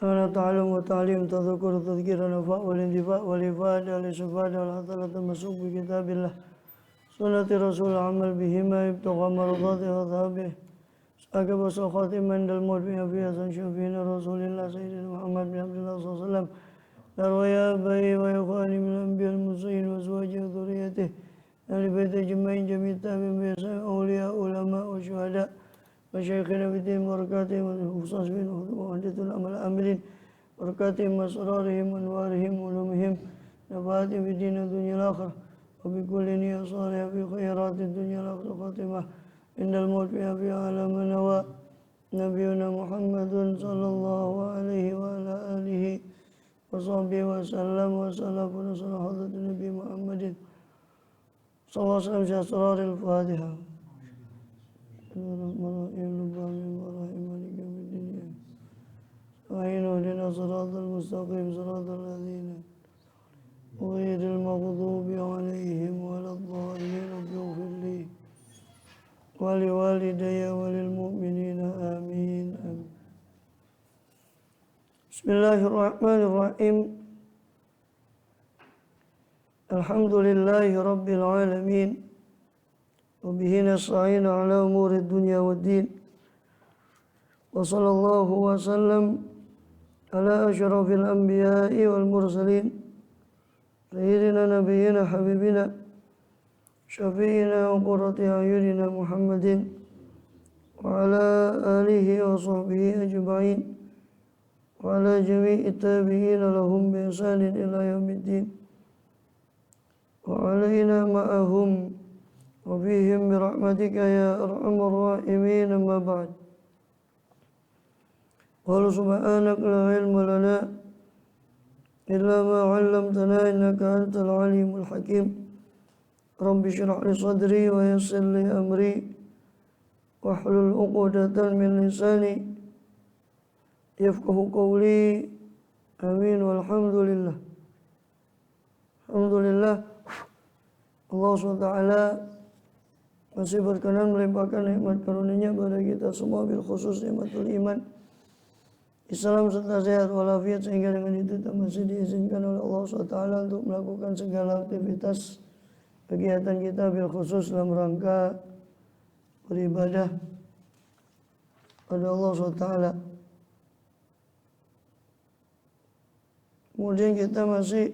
أنا تعلم وتعليم تذكر تذكير نفاء والانتفاء والإفادة والاستفادة والحصل التمسك بكتاب الله سنة رسول العمل بهما ابتغى مرضاته وثوابه أجب خاتما عند الموت فيها شفينا رسول الله سيدنا محمد بن عبد الله صلى الله عليه وسلم نروي يا أبي وإخواني من الأنبياء المرسلين وأزواجه وذريته أهل بيت أجمعين جميع التابعين بإحسان أولياء علماء وشهداء مشايخنا في الدين بركاتهم والخصاص بهم وعدة الأمل العاملين بركاتهم أسرارهم وأنوارهم وعلومهم نفعاتهم في الدين والدنيا الآخرة وبكل نية صالحة في خيرات الدنيا الآخرة خاتمة عند الموت في على من نوى نبينا محمد صلى الله عليه وعلى آله وصحبه وسلم وسلم ونصر حضرة النبي محمد صلى الله عليه وسلم في أسرار الفاتحة وعين اهدنا صراط المستقيم صراط الذين غير المغضوب عليهم ولا الضالين رب اغفر لي ولوالدي وللمؤمنين آمين بسم الله الرحمن الرحيم الحمد لله رب العالمين وبه نستعين على أمور الدنيا والدين وصلى الله وسلم على أشرف الأنبياء والمرسلين سيدنا نبينا حبيبنا شفيعنا وقرة أعيننا محمد وعلى آله وصحبه أجمعين وعلى جميع التابعين لهم بإحسان إلى يوم الدين وعلينا معهم وفيهم برحمتك يا أرحم الراحمين أما بعد قال سبحانك لا علم لنا إلا ما علمتنا إنك أنت العليم الحكيم رب اشرح لي صدري ويسر لي أمري واحلل عقدة من لساني يفقه قولي آمين والحمد لله Alhamdulillah Allah SWT masih berkenan melimpahkan nikmat karunia kepada kita semua bil khusus nikmatul iman Islam serta sehat walafiat sehingga dengan itu kita masih diizinkan oleh Allah SWT untuk melakukan segala aktivitas kegiatan kita bil khusus dalam rangka beribadah pada Allah SWT. Kemudian kita masih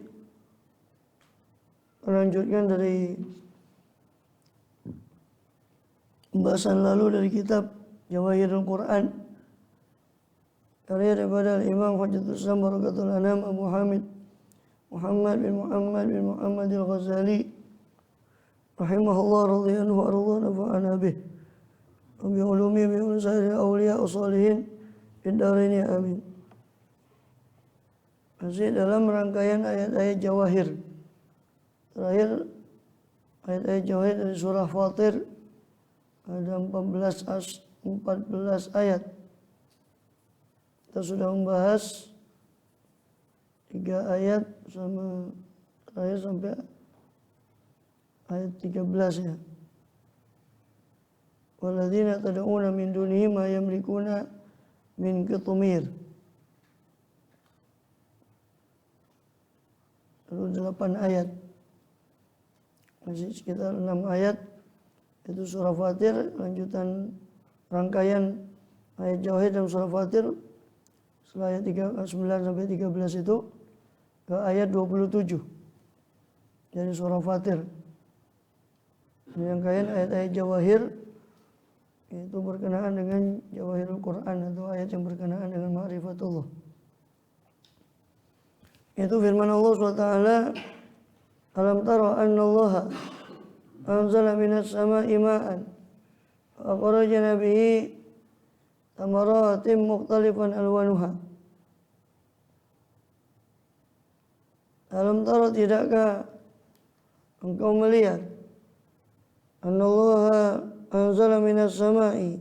melanjutkan dari pembahasan lalu dari kitab Jawahirul Quran karya daripada Imam Hujjatul Islam Barakatul Anam Abu Hamid Muhammad bin Muhammad al-Ghazali rahimahullah radhiyallahu anhu nafa'ana bih wa bi ulumi bi unsari awliya usalihin bidaraini amin. Masih dalam rangkaian ayat-ayat Jawahir. Terakhir ayat-ayat Jawahir dari surah Fatir ada 14 ayat. Kita sudah membahas 3 ayat sama terakhir sampai ayat 13 ya. Walladzina tad'una min dunihi ma yamlikuna min qitmir. Lalu 8 ayat. Masih sekitar 6 ayat. Itu surah Fatir, lanjutan rangkaian ayat Jawahir dalam surah Fatir. Setelah ayat 9 sampai 13 itu ke ayat 27 dari surah Fatir. Rangkaian ayat-ayat Jawahir itu berkenaan dengan Jawahirul Quran atau ayat yang berkenaan dengan ma'rifatullah. Itu firman Allah SWT, alam tara anna Allah anzala minas sama'i ma'an fa akhrajna bihi thamaratin mukhtalifan alwanuha. Alam tara, tidakkah engkau melihat anna Allah anzala minas sama'i,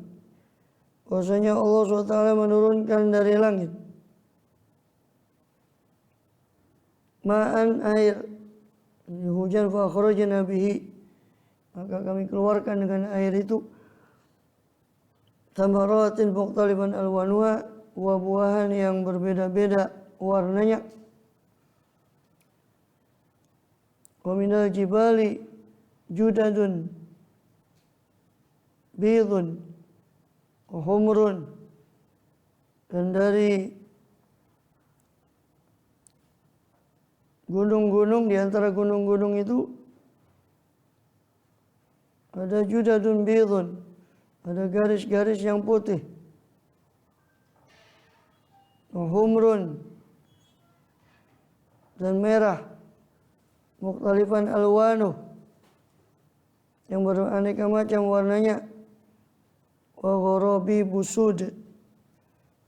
bahwasanya Allah SWT menurunkan dari langit ma'an, air, hujan, fa akhrajna bihi, maka kami keluarkan dengan air itu thamaratin mukhtalifan alwanuha, buah-buahan yang berbeda-beda warnanya. Wa minal jibali judadun bidun wa humrun, dan dari gunung-gunung, di antara gunung-gunung itu ada judadun bidun, ada garis-garis yang putih. Humrun, dan merah. Mukhtalifan alwanuh, yang beraneka macam warnanya. Wa gharabi busud,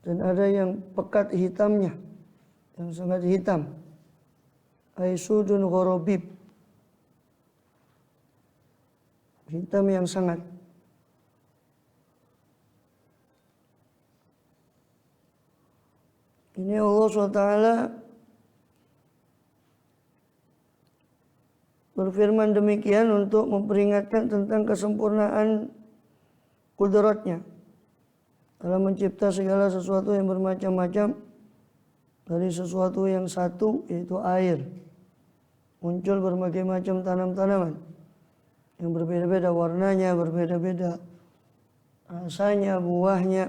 dan ada yang pekat hitamnya, yang sangat hitam. Aisudun gharabib, hitam yang sangat. Ini Allah SWT berfirman demikian untuk memperingatkan tentang kesempurnaan kudratnya dalam mencipta segala sesuatu yang bermacam-macam dari sesuatu yang satu, yaitu air. Muncul berbagai macam tanam-tanaman yang berbeda-beda warnanya, berbeda-beda rasanya, buahnya.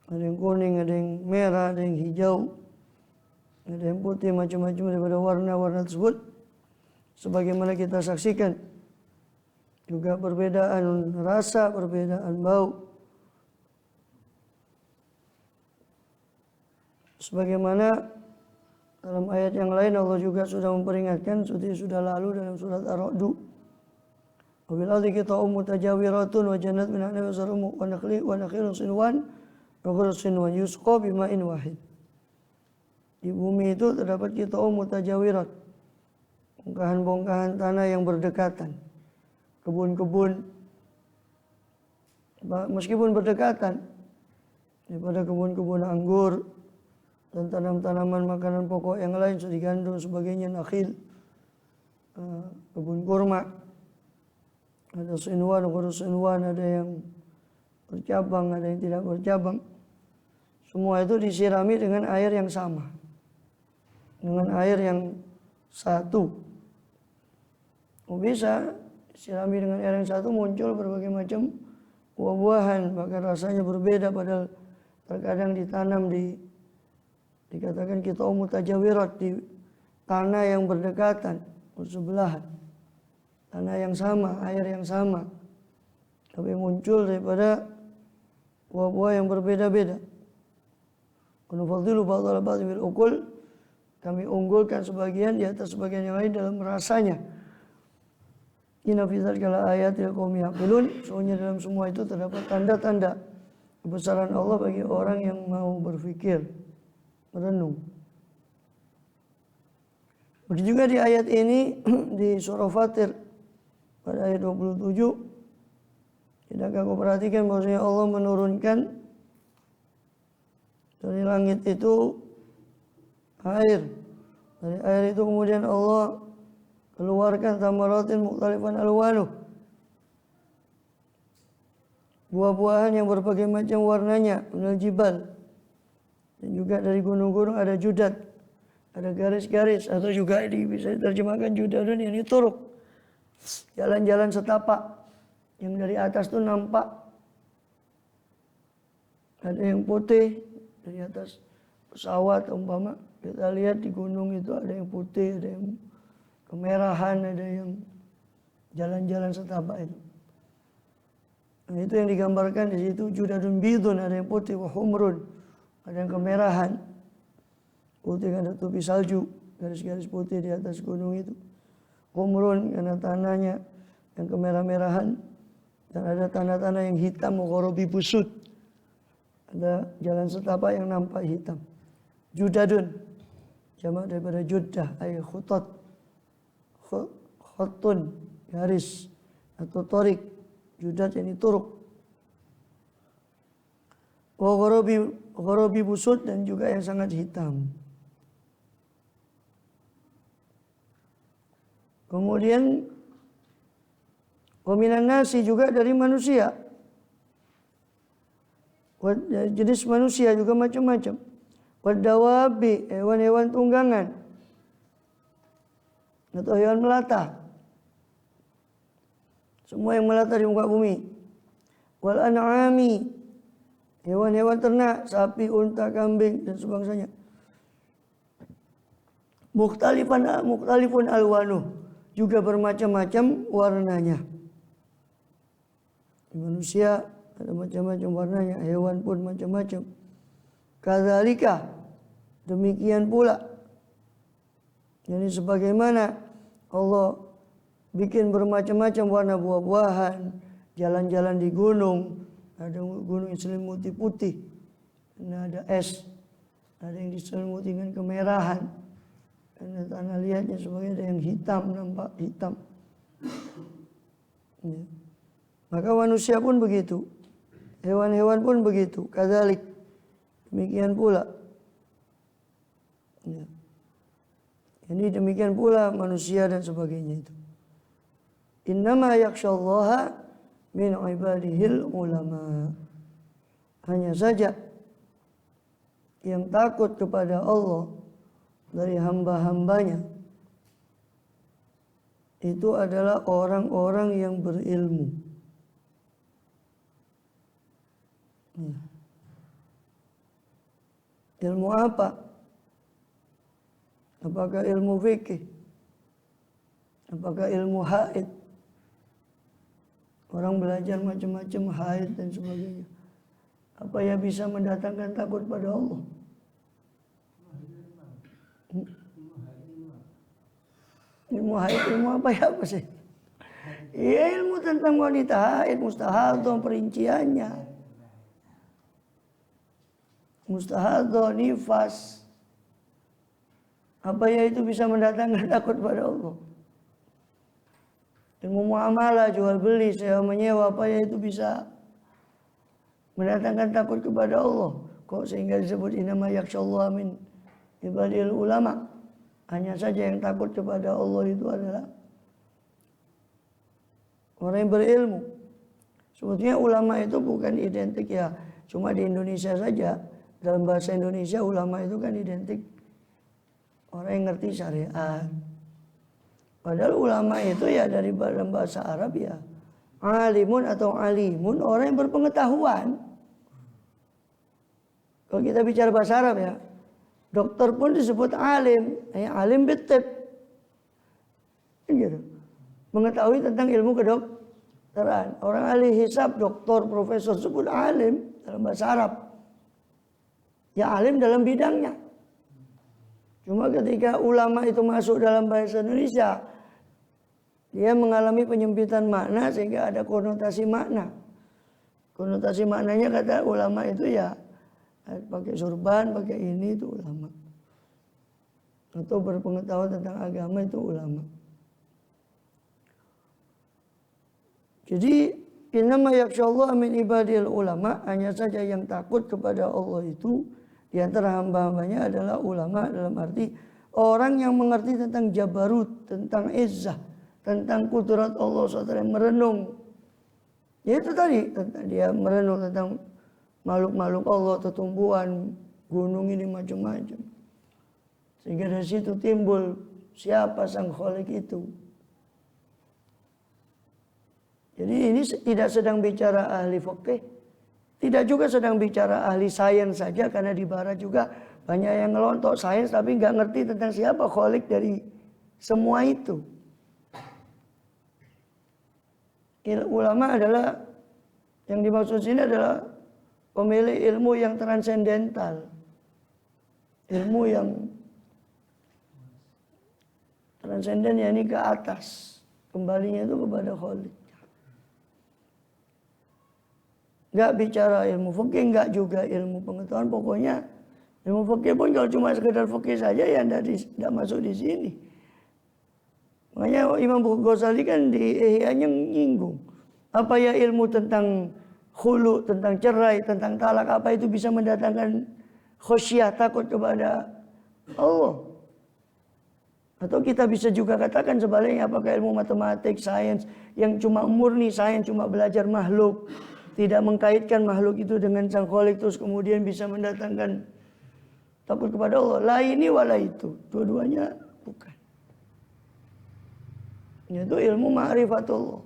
Ada yang kuning, ada yang merah, ada yang hijau, ada yang putih, macam-macam daripada warna-warna tersebut. Sebagaimana kita saksikan, juga perbedaan rasa, perbedaan bau. Sebagaimana dalam ayat yang lain Allah juga sudah memperingatkan, seperti sudah lalu dalam surat Ar-Ra'd. Wa bil ardi qita'un mutajawiratun wa jannat min a'nabin wa nakhilun sinwan wa ghursin wa yusqa bima'in wahid. Di bumi itu terdapat qita'un mutajawirat, bongkahan-bongkahan tanah yang berdekatan, kebun-kebun meskipun berdekatan, daripada kebun-kebun anggur dan tanam-tanaman makanan pokok yang lain seperti gandum sebagainya, nakhil, kebun kurma, ada sinwan, ghurus sinwan, ada yang bercabang, ada yang tidak bercabang. Semua itu disirami dengan air yang sama, dengan air yang satu. Bisa disirami dengan air yang satu, muncul berbagai macam buah-buahan, bahkan rasanya berbeda, padahal terkadang ditanam dikatakan kita mutajawirat, di tanah yang berdekatan, bersebelahan, tanah yang sama, air yang sama, tapi muncul daripada buah-buah yang berbeda-beda. Nufaddilu ba'dal ba'd bil ukul, kami unggulkan sebagian di atas sebagian yang lain dalam rasanya. Inna fi dzalika laayatil liqaumin yaqilun, sesungguhnya dalam semua itu terdapat tanda-tanda kebesaran Allah bagi orang yang mau berfikir, merenung. Begitu juga di ayat ini di surah Fatir pada ayat 27, tidakkah kau perhatikan bahwasanya Allah menurunkan dari langit itu air. Dari air itu kemudian Allah keluarkan tamaratin mukhtalifan alwanuh, buah-buahan yang berbagai macam warnanya, minal jibal, dan juga dari gunung-gunung ada judat, ada garis-garis, atau juga bisa diterjemahkan judadun, ini turuk, jalan-jalan setapak yang dari atas itu nampak. Ada yang putih dari atas pesawat umpama, kita lihat di gunung itu ada yang putih, ada yang kemerahan, ada yang jalan-jalan setapak itu. Nah, itu yang digambarkan di situ, judadun bidun, ada yang putih, wa humrun, ada yang kemerahan. Putih ada topi salju, garis-garis putih di atas gunung itu. Humrun karena tanahnya yang kemerah-merahan, dan ada tanah-tanah yang hitam, gharabi busud, ada jalan setapak yang nampak hitam. Judadun, jamak daripada juddah, ay khutat, khattun, garis atau torik. Judad ini turuk. Wa gharabi busud, dan juga yang sangat hitam. Kemudian wa minan nasi, juga dari manusia. jenis manusia juga macam-macam. Wadawabi, hewan-hewan tunggangan atau hewan melata. Semua yang melata di muka bumi. Wal an'ami, hewan-hewan ternak, sapi, unta, kambing dan sebangsanya. Mukhtalifun alwanuh, juga bermacam-macam warnanya. Manusia ada macam-macam warnanya, hewan pun macam-macam. Kadzalika, demikian pula. Jadi sebagaimana Allah bikin bermacam-macam warna buah-buahan, jalan-jalan di gunung, ada gunung yang diselimuti putih, ada es, ada yang diselimuti dengan kemerahan, dan tanah liatnya sebagai ada yang hitam, nampak hitam. Ya. Maka manusia pun begitu, hewan-hewan pun begitu, kadzalik, demikian pula. Ya. Jadi demikian pula manusia dan sebagainya itu. Innama yakhsyallaha min ibadihil ulama. Hanya saja yang takut kepada Allah dari hamba-hambanya itu adalah orang-orang yang berilmu. Ilmu apa? Apakah ilmu fikih? Apakah ilmu haid? Orang belajar macam-macam haid dan sebagainya. Apa yang bisa mendatangkan takut pada Allah? Ilmu haid, ilmu apa ya apa sih? Ya, ilmu tentang wanita haid, mustahadah, perinciannya. Mustahadah, nifas. Apa ya itu bisa mendatangkan takut pada Allah? Ilmu muamalah, jual beli, sewa menyewa, apa ya itu bisa mendatangkan takut kepada Allah? Kok sehingga disebut innama yakhsyallaha min ibadil ulama? Hanya saja yang takut kepada Allah itu adalah orang yang berilmu. Sebetulnya ulama itu bukan identik ya cuma di Indonesia saja. Dalam bahasa Indonesia ulama itu kan identik orang yang ngerti syariat. Padahal ulama itu ya dari dalam bahasa Arab ya alimun atau alimun, orang yang berpengetahuan. Kalau kita bicara bahasa Arab ya, dokter pun disebut alim, alim bitib. Gitu. Mengetahui tentang ilmu kedokteran. Orang ahli hisab, doktor, profesor disebut alim dalam bahasa Arab. Ya alim dalam bidangnya. Cuma ketika ulama itu masuk dalam bahasa Indonesia, dia mengalami penyempitan makna sehingga ada konotasi makna. Konotasi maknanya kata ulama itu ya pakai surban, pakai ini itu ulama. Atau berpengetahuan tentang agama itu ulama. Jadi innama yakhsyallaha min ibadil ulama, hanya saja yang takut kepada Allah itu di antara hamba-hambanya adalah ulama, dalam arti orang yang mengerti tentang jabarut, tentang izzah, tentang kudrat Allah SWT, merenung. Ya itu tadi, dia merenung tentang makhluk-makhluk Allah, tumbuhan, gunung ini macam-macam. Sehingga dari situ timbul siapa sang Khalik itu. Jadi ini tidak sedang bicara ahli fikih, tidak juga sedang bicara ahli sains saja, karena di barat juga banyak yang ngelontok sains tapi nggak ngerti tentang siapa Khalik dari semua itu. Ulama adalah, yang dimaksud sini adalah pemilik ilmu yang transendental, ilmu yang transenden, yakni ke atas, kembalinya itu kepada Khalik. Enggak bicara ilmu fikih, enggak juga ilmu pengetahuan. Pokoknya ilmu fikih pun kalau cuma sekedar fikih saja ya enggak masuk di sini. Makanya Imam Ghazali kan di Ihya-nya menyinggung. Apa ya ilmu tentang khulu, tentang cerai, tentang talak, apa itu bisa mendatangkan khasyah, takut kepada Allah? Atau kita bisa juga katakan sebaliknya, apakah ilmu matematik, sains yang cuma murni sains, cuma belajar makhluk, tidak mengkaitkan makhluk itu dengan Sang Khalik terus kemudian bisa mendatangkan takut kepada Allah. La ini wala itu, dua-duanya bukan. Itu ilmu ma'rifatullah.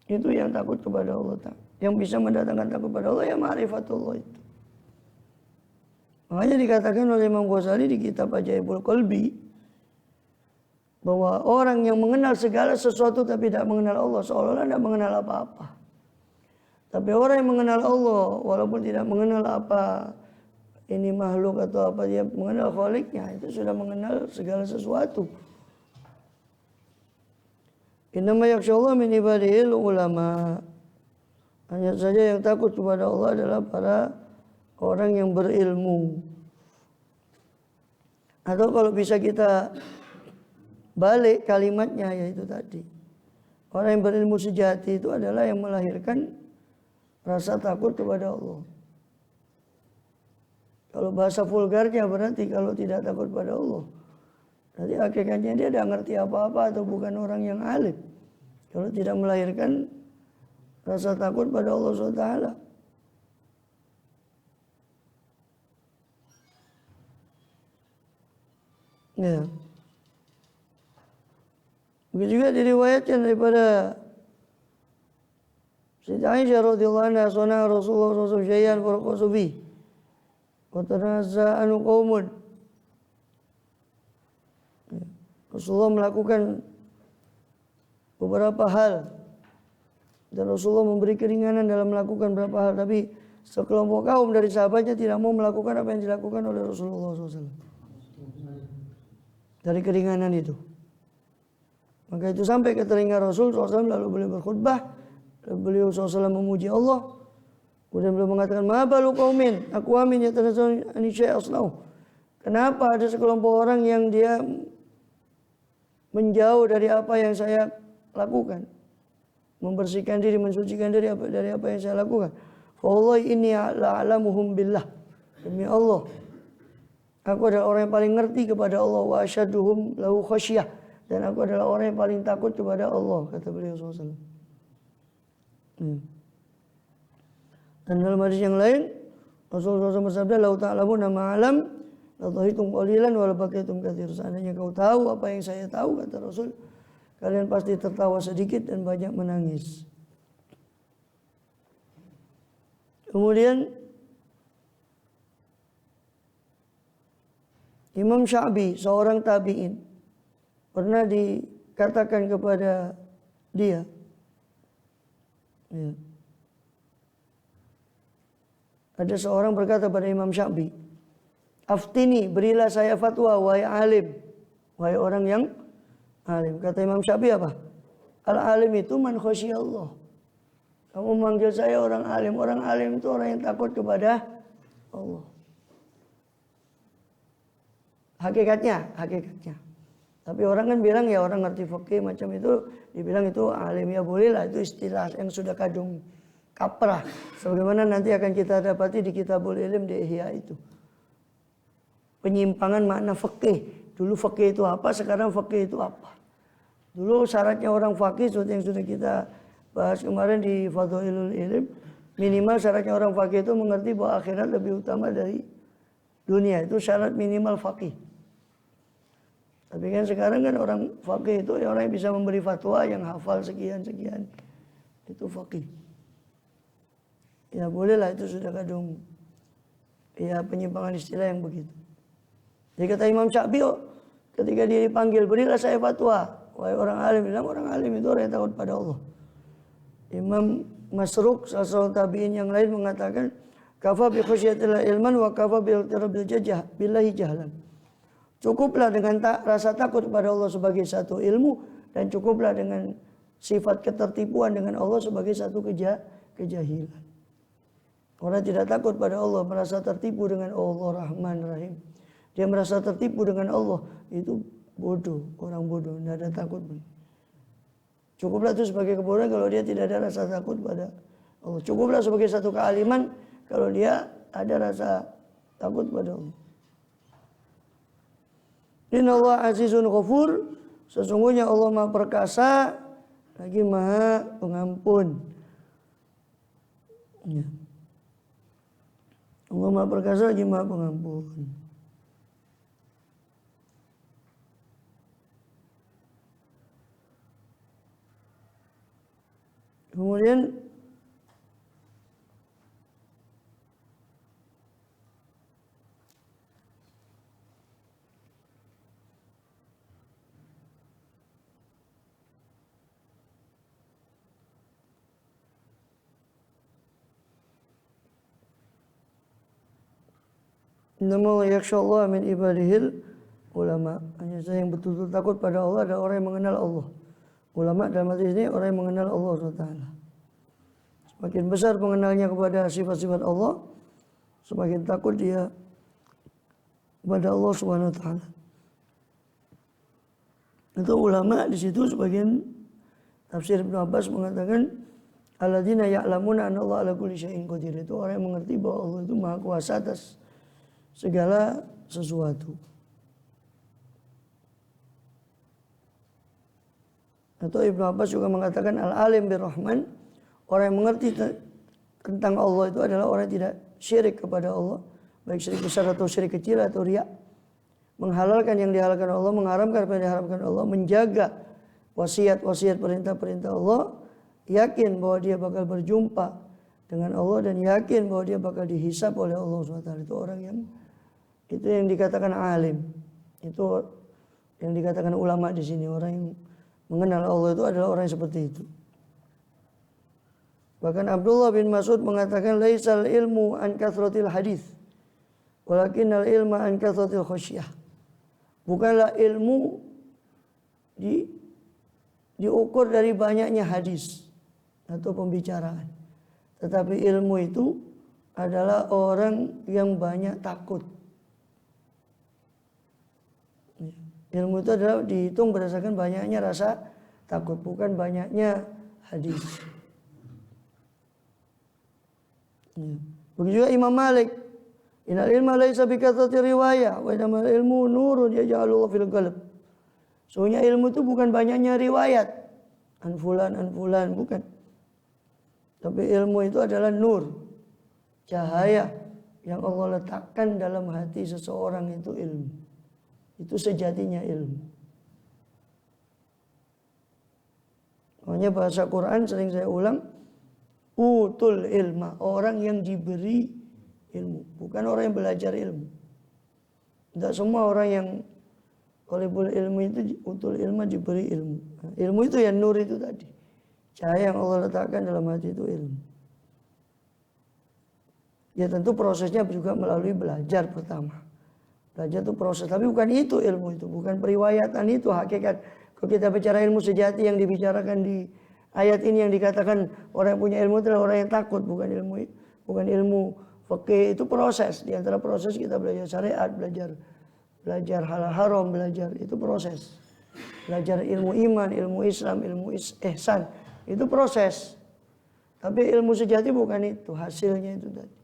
Itu yang takut kepada Allah. Yang bisa mendatangkan takut kepada Allah ya ma'rifatullah itu. Makanya dikatakan oleh Imam Ghazali di kitab Ajaibul Qalbi bahwa orang yang mengenal segala sesuatu tapi tidak mengenal Allah seolah-olah tidak mengenal apa-apa. Tapi orang yang mengenal Allah walaupun tidak mengenal apa ini makhluk atau apa, dia mengenal Khaliknya, itu sudah mengenal segala sesuatu. Innama yakhshallahu min ibadihil ulama. Hanya saja yang takut kepada Allah adalah para orang yang berilmu. Atau kalau bisa kita balik kalimatnya yaitu tadi. Orang yang berilmu sejati itu adalah yang melahirkan rasa takut kepada Allah. Kalau bahasa vulgarnya berarti kalau tidak takut kepada Allah, nanti hakikatnya dia tidak ngerti apa-apa atau bukan orang yang alim. Kalau tidak melahirkan rasa takut pada Allah SWT. Ya. Begitu juga diriwayatkan daripada Siti Aisyah radhiyallahu anha, "Sona Rasulullah sallallahu alaihi wasallam faraqasu bi wa tanazza'u qaumun." Rasulullah melakukan beberapa hal dan Rasulullah memberi keringanan dalam melakukan beberapa hal, tapi sekelompok kaum dari sahabatnya tidak mau melakukan apa yang dilakukan oleh Rasulullah SAW. Dari keringanan itu, maka itu sampai ke telinga Rasul SAW, lalu beliau berkhutbah, beliau SAW memuji Allah, kemudian beliau mengatakan, "Ma balu qaumin aqwamin yatanazzalu an syai'in asnau." Kenapa ada sekelompok orang yang dia menjauh dari apa yang saya lakukan, membersihkan diri, mensucikan diri dari apa yang saya lakukan. Fa wallahi inni la'alamuhum billah. Demi Allah, aku adalah orang yang paling ngerti kepada Allah, wa asyaduhum lahu khasyah, dan aku adalah orang yang paling takut kepada Allah, kata beliau SAW. Dan dalam hadis yang lain Rasulullah SAW bersabda, "Lau ta'lamuna ma'alam la dhahitum qalilan wa la bakaitum katsir." Seandainya kau tahu apa yang saya tahu, kata Rasul, kalian pasti tertawa sedikit dan banyak menangis. Kemudian Imam Sya'bi, seorang tabi'in, pernah dikatakan kepada dia, ya, ada seorang berkata pada Imam Sya'bi, "Aftini, berilah saya fatwa, wahai alim." Wahai orang yang alim. Kata Imam Sya'bi apa? Al-alim itu man khasyiyallah. Kamu manggil saya orang alim. Orang alim itu orang yang takut kepada Allah. Hakikatnya. Tapi orang kan bilang ya orang ngerti fikih macam itu, dibilang itu alim, ya boleh lah, itu istilah yang sudah kadung kaprah. Sebagaimana nanti akan kita dapati di Kitabul Ilm di Ihya itu. Penyimpangan makna fikih. Dulu fikih itu apa, sekarang fikih itu apa. Dulu syaratnya orang fakih seperti yang sudah kita bahas kemarin di Fadhailul Ilm, minimal syaratnya orang fakih itu mengerti bahwa akhirat lebih utama dari dunia. Itu syarat minimal fakih. Tapi kan sekarang kan orang fakih itu ya orang yang bisa memberi fatwa, yang hafal sekian-sekian. Itu fakih. Ya bolehlah, itu sudah kadung ya penyimpangan istilah yang begitu. Jadi kata Imam Sya'bi, ketika dia dipanggil, berilah saya fatwa. Wahai orang alim, bilang orang alim itu orang yang takut pada Allah. Imam Masruq, salah seorang tabi'in yang lain, mengatakan, "Kafa bi khasyatillah ilman wa kafa bil tirabil jajah billahi jahlan." Cukuplah dengan rasa takut kepada Allah sebagai satu ilmu, dan cukuplah dengan sifat ketertipuan dengan Allah sebagai satu kejahilan. Orang tidak takut pada Allah, merasa tertipu dengan Allah Rahman Rahim. Dia merasa tertipu dengan Allah, itu bodoh, orang bodoh, tidak ada takut. Cukuplah itu sebagai kebodohan kalau dia tidak ada rasa takut pada Allah. Cukuplah sebagai satu kealiman kalau dia ada rasa takut pada Allah. Innallaha azizun ghafur, sesungguhnya Allah Maha Perkasa lagi Maha Pengampun. Ya. Allah Maha Perkasa lagi Maha Pengampun. Kemudian Innamal yakhshallah min ibadihil ulama. Hanya saja yang betul-betul takut pada Allah adalah orang yang mengenal Allah. Ulama dalam hadis ini orang yang mengenal Allah SWT. Semakin besar pengenalnya kepada sifat-sifat Allah, semakin takut dia kepada Allah SWT. Itu ulama di situ sebagian tafsir Ibnu Abbas mengatakan alladzina ya'lamuna anna Allah ala kulli syai'in qadir. Itu orang yang mengerti bahwa Allah itu maha kuasa atas segala sesuatu. Atau Ibnu Abbas juga mengatakan al-alim birrahman, orang yang mengerti tentang Allah itu adalah orang yang tidak syirik kepada Allah, baik syirik besar atau syirik kecil atau riya, menghalalkan yang dihalalkan Allah, mengharamkan apa yang diharamkan Allah, menjaga wasiat-wasiat perintah-perintah Allah, yakin bahwa dia bakal berjumpa dengan Allah dan yakin bahwa dia bakal dihisab oleh Allah SWT. Itu orang yang itu yang dikatakan alim. Itu yang dikatakan ulama di sini, orang yang mengenal Allah itu adalah orang yang seperti itu. Bahkan Abdullah bin Mas'ud mengatakan laisal ilmu an kathratil hadis walakinnal ilma an kathratil khasyah. Bukanlah ilmu diukur dari banyaknya hadis atau pembicaraan. Tetapi ilmu itu adalah orang yang banyak takut. Ilmu itu adalah dihitung berdasarkan banyaknya rasa takut, bukan banyaknya hadis. Begitu juga Imam Malik. Innal ilma laisa bikatsati riwayah wa innamal ilmu nurun yaj'alullahu fil qalb. Soalnya ilmu itu bukan banyaknya riwayat. An fulan, bukan. Tapi ilmu itu adalah nur. Cahaya yang Allah letakkan dalam hati seseorang itu ilmu. Itu sejatinya ilmu. Makanya bahasa Quran sering saya ulang, utul ilma, orang yang diberi ilmu, bukan orang yang belajar ilmu. Tidak semua orang yang talibul ilmu itu utul ilma diberi ilmu. Ilmu itu ya nur itu tadi. Cahaya yang Allah letakkan dalam hati itu ilmu. Ya tentu prosesnya juga melalui belajar pertama. Belajar itu proses, tapi bukan itu ilmu itu, bukan periwayatan itu hakikat. Kalau kita bicara ilmu sejati yang dibicarakan di ayat ini yang dikatakan orang yang punya ilmu adalah orang yang takut, bukan ilmu fikih, itu proses. Di antara proses kita belajar syariat, belajar hal haram, belajar itu proses. Belajar ilmu iman, ilmu Islam, ilmu ihsan, itu proses. Tapi ilmu sejati bukan itu, hasilnya itu tadi.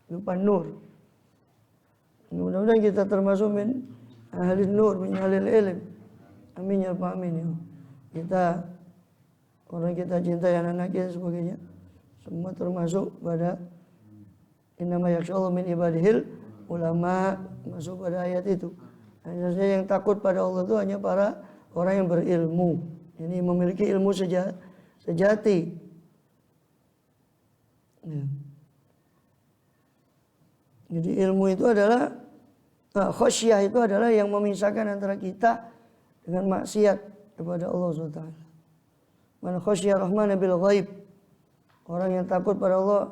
Berupa nur. Mudah-mudahan kita termasuk min ahli nur, min ahli ilm. Amin ya rabbal alamin. Kita orang kita cintai anak-anak kita sebagainya, semua termasuk pada innama yakhshallahu min ibadihil ulama, masuk pada ayat itu. Hanya saja yang takut pada Allah itu hanya para orang yang berilmu. Ini memiliki ilmu sejati. Ya. Jadi ilmu itu adalah khasyah itu adalah yang memisahkan antara kita dengan maksiat kepada Allah SWT. Man khasyah rahmana bil ghaib. Orang yang takut pada Allah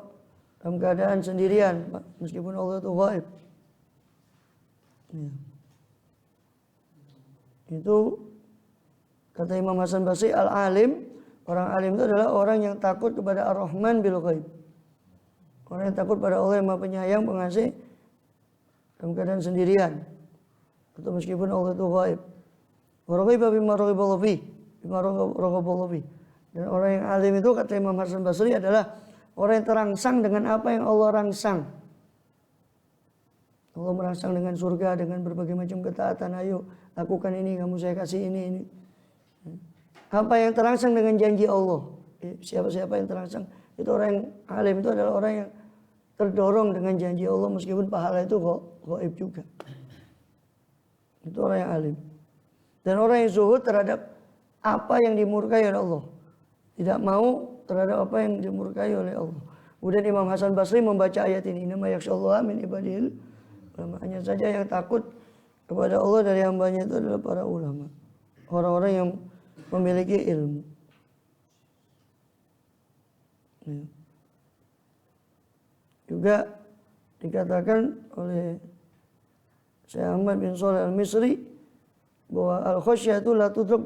dalam keadaan sendirian meskipun Allah itu ghaib. Ya. Itu kata Imam Hasan Basri, al-alim, orang alim itu adalah orang yang takut kepada Ar-Rahman bil ghaib. Orang yang takut pada Allah yang Maha Penyayang, Pengasih dalam keadaan sendirian atau meskipun Allah itu ghaib. Waraghiba bima raghaballahu fi, bima raghaballahu fi. Dan orang yang alim itu kata Imam Hasan Basri adalah orang yang terangsang dengan apa yang Allah rangsang. Allah merangsang dengan surga, dengan berbagai macam ketaatan. Ayo lakukan ini, kamu saya kasih ini. Apa yang terangsang dengan janji Allah? Siapa-siapa yang terangsang Itu orang yang alim itu adalah orang yang terdorong dengan janji Allah meskipun pahala itu gaib juga. Itu orang yang alim. Dan orang yang zuhud terhadap apa yang dimurkai oleh Allah. Tidak mau terhadap apa yang dimurkai oleh Allah. Kemudian Imam Hasan Basri membaca ayat ini, nama yakhsyallaha min ibadil ulama. Hanya saja yang takut kepada Allah dari hambanya itu adalah para ulama. Orang-orang yang memiliki ilmu. Ya. Juga dikatakan oleh Syekh Ahmad bin Shalih Al-Misri bahwa al-khasyatu la tudrak.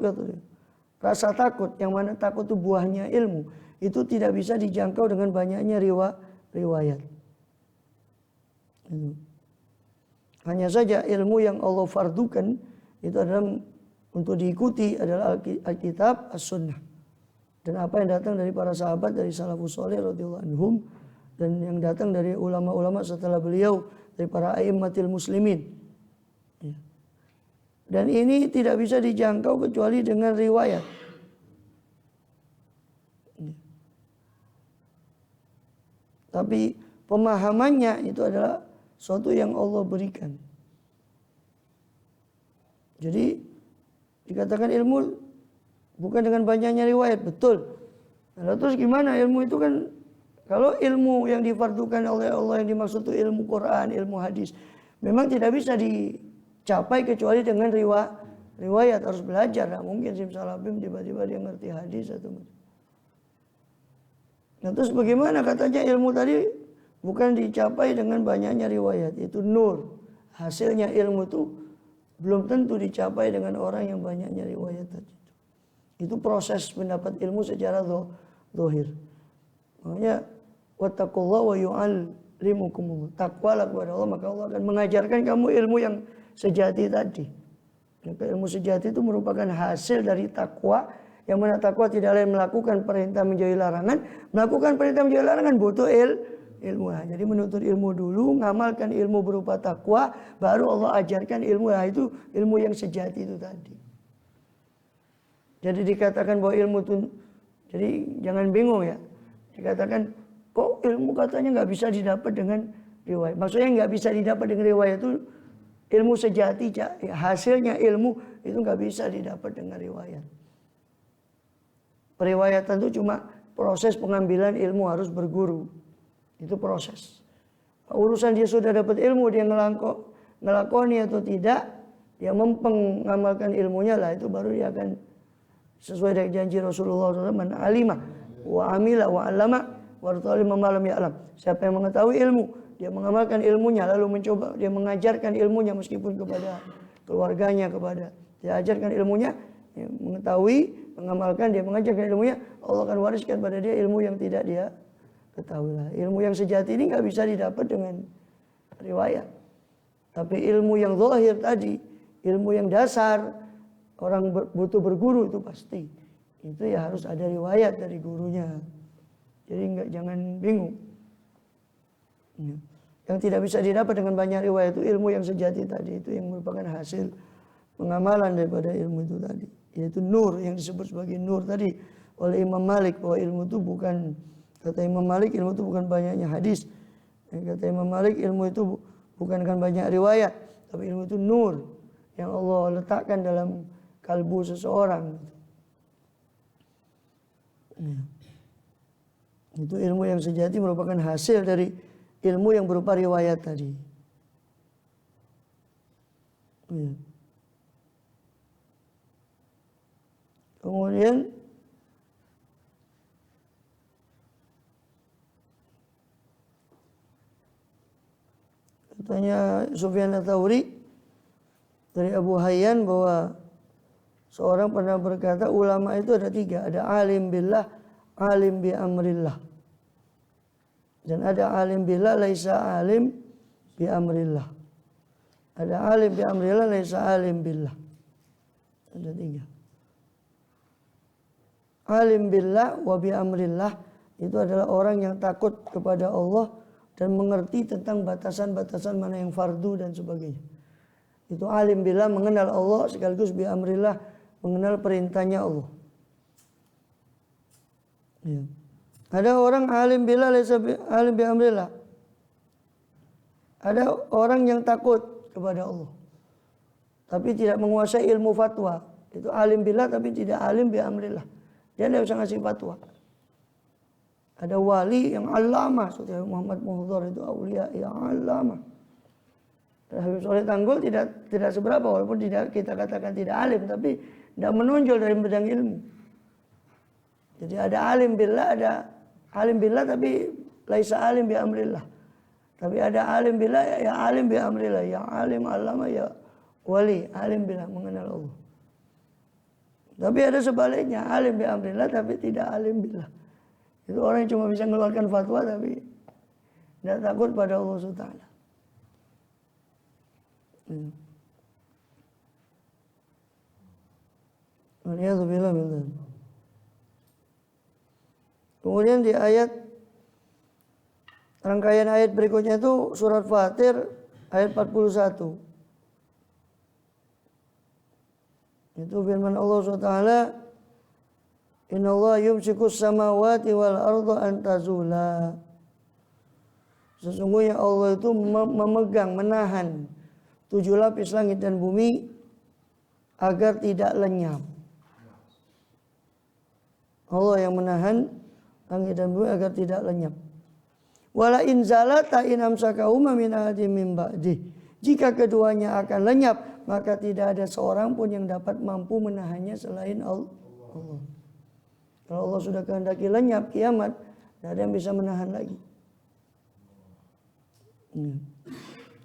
Rasa takut, yang mana takut itu buahnya ilmu, itu tidak bisa dijangkau dengan banyaknya riwayat. Hanya saja ilmu yang Allah fardukan itu adalah untuk diikuti adalah Alkitab, As-Sunnah. Dan apa yang datang dari para sahabat, dari salafus saleh radhiyallahu anhum, dan yang datang dari ulama-ulama setelah beliau, dari para a'immatil muslimin. Ya. Dan ini tidak bisa dijangkau kecuali dengan riwayat. Ya. Tapi pemahamannya itu adalah suatu yang Allah berikan. Jadi dikatakan ilmu bukan dengan banyaknya riwayat, betul. Nah, terus gimana ilmu itu kan? Kalau ilmu yang difardukan oleh Allah yang dimaksud itu ilmu Quran, ilmu hadis, memang tidak bisa dicapai kecuali dengan riwayat, harus belajar. Nah, mungkin simsalabim tiba-tiba dia ngerti hadis atau. Nah, terus bagaimana katanya ilmu tadi bukan dicapai dengan banyaknya riwayat, itu nur. Hasilnya ilmu itu belum tentu dicapai dengan orang yang banyaknya riwayat tadi. Itu proses mendapat ilmu secara zahir. Makanya wattaqullah wa yu'allimukumullah. Takwalah kepada Allah, maka Allah akan mengajarkan kamu ilmu yang sejati tadi. Maka ilmu sejati itu merupakan hasil dari takwa, yang mana takwa tidak lain melakukan perintah menjauhi larangan. Melakukan perintah menjauhi larangan butuh ilmu. Jadi menuntut ilmu dulu, ngamalkan ilmu berupa takwa, baru Allah ajarkan ilmu. Nah, itu ilmu yang sejati itu tadi. Jadi dikatakan bahwa ilmu itu, jadi jangan bingung ya. Dikatakan kok ilmu katanya nggak bisa didapat dengan riwayat. Maksudnya nggak bisa didapat dengan riwayat itu ilmu sejati, hasilnya ilmu itu nggak bisa didapat dengan riwayat. Periwayatan itu cuma proses pengambilan ilmu, harus berguru. Itu proses. Urusan dia sudah dapat ilmu, dia ngelakoni atau tidak, dia mengamalkan ilmunya lah, itu baru dia akan sesuai dengan janji Rasulullah SAW, man alimah wa amila wa allama wa talima ma lam ya'lam. Siapa yang mengetahui ilmu, dia mengamalkan ilmunya, lalu mencoba dia mengajarkan ilmunya meskipun kepada keluarganya, kepada dia ajarkan ilmunya, dia mengetahui, mengamalkan, dia mengajarkan ilmunya, Allah akan wariskan pada dia ilmu yang tidak dia ketahui. Ilmu yang sejati ini nggak bisa didapat dengan riwayat. Tapi ilmu yang zahir tadi, ilmu yang dasar, orang butuh berguru itu pasti. Itu ya harus ada riwayat dari gurunya. Jadi jangan bingung. Yang tidak bisa didapat dengan banyak riwayat itu ilmu yang sejati tadi, itu yang merupakan hasil pengamalan daripada ilmu itu tadi. Yaitu nur, yang disebut sebagai nur tadi oleh Imam Malik, bahwa ilmu itu bukan, kata Imam Malik, ilmu itu bukan banyaknya hadis. Kata Imam Malik, ilmu itu bukan dengan banyak riwayat, tapi ilmu itu nur yang Allah letakkan dalam kalbu seseorang. Itu ilmu yang sejati merupakan hasil dari ilmu yang berupa riwayat tadi. Kemudian katanya Sufyan Ats-Tsauri dari Abu Hayyan bahwa seorang pernah berkata, ulama itu ada tiga, ada alim billah, alim bi amrillah, dan ada alim billah laisa alim bi amrillah. Ada alim bi amrillah laisa alim billah. Ada tiga. Alim billah wa bi amrillah itu adalah orang yang takut kepada Allah dan mengerti tentang batasan-batasan mana yang fardu dan sebagainya. Itu alim billah, mengenal Allah, sekaligus bi amrillah, mengenal perintahnya Allah. Ya. Ada orang alim billah laisa alim bi amrillah. Ada orang yang takut kepada Allah tapi tidak menguasai ilmu fatwa. Itu alim billah tapi tidak alim bi amrillah. Dia tidak bisa ngasih fatwa. Ada wali yang alama seperti Muhammad Muhdhar, itu aulia yang alama. Habib Soleh Tanggul tidak seberapa, walaupun tidak kita katakan tidak alim, tapi tidak menonjol dari bidang ilmu. Jadi ada alim billah tapi laisa alim bi amrillah. Tapi ada alim billah ya alim bi amrillah, ya alim alama ya wali, alim billah mengenal Allah. Tapi ada sebaliknya, alim bi amrillah tapi tidak alim billah. Itu orang yang cuma bisa mengeluarkan fatwa tapi tidak takut pada Allah Subhanahu. Waliyadzubillah min dzalik. Kemudian di rangkaian ayat berikutnya itu surat Fatir ayat 41. Itu firman Allah SWT, Innallaha yumsikus samawati wal arda an tazula. Sesungguhnya Allah itu memegang, menahan 7 lapis langit dan bumi agar tidak lenyap. Allah yang menahan langit dan bumi agar tidak lenyap. Wala in zalata in amsakahuma min ahadin min ba'di. Jika keduanya akan lenyap, maka tidak ada seorang pun yang dapat mampu menahannya selain Allah. Kalau Allah sudah kehendaki lenyap kiamat, tidak ada yang bisa menahan lagi.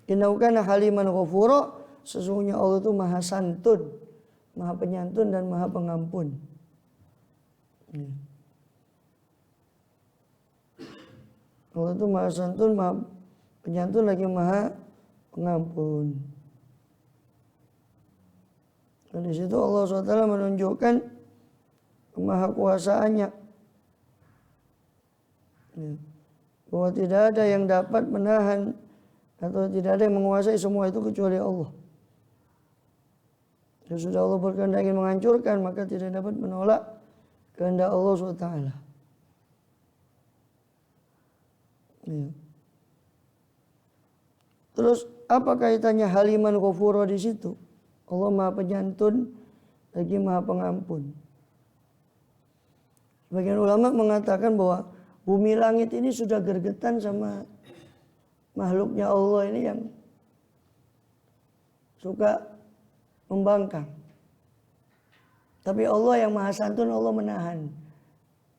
Innahu kana haliman ghafura. Sesungguhnya Allah itu maha santun, maha penyantun dan maha pengampun. Allah itu maha santun, maha penyantun lagi maha pengampun. Dan di situ Allah SWT menunjukkan kemahakuasaannya, bahwa tidak ada yang dapat menahan atau tidak ada yang menguasai semua itu kecuali Allah. Dan sudah Allah berkehendak ingin menghancurkan, maka tidak dapat menolak kehendak Allah SWT. Terus apa kaitannya haliman ghafura di situ? Allah maha penyantun lagi maha pengampun. Sebagian ulama mengatakan bahwa bumi langit ini sudah gergetan sama makhluknya Allah ini yang suka membangkang. Tapi Allah yang maha santun, Allah menahan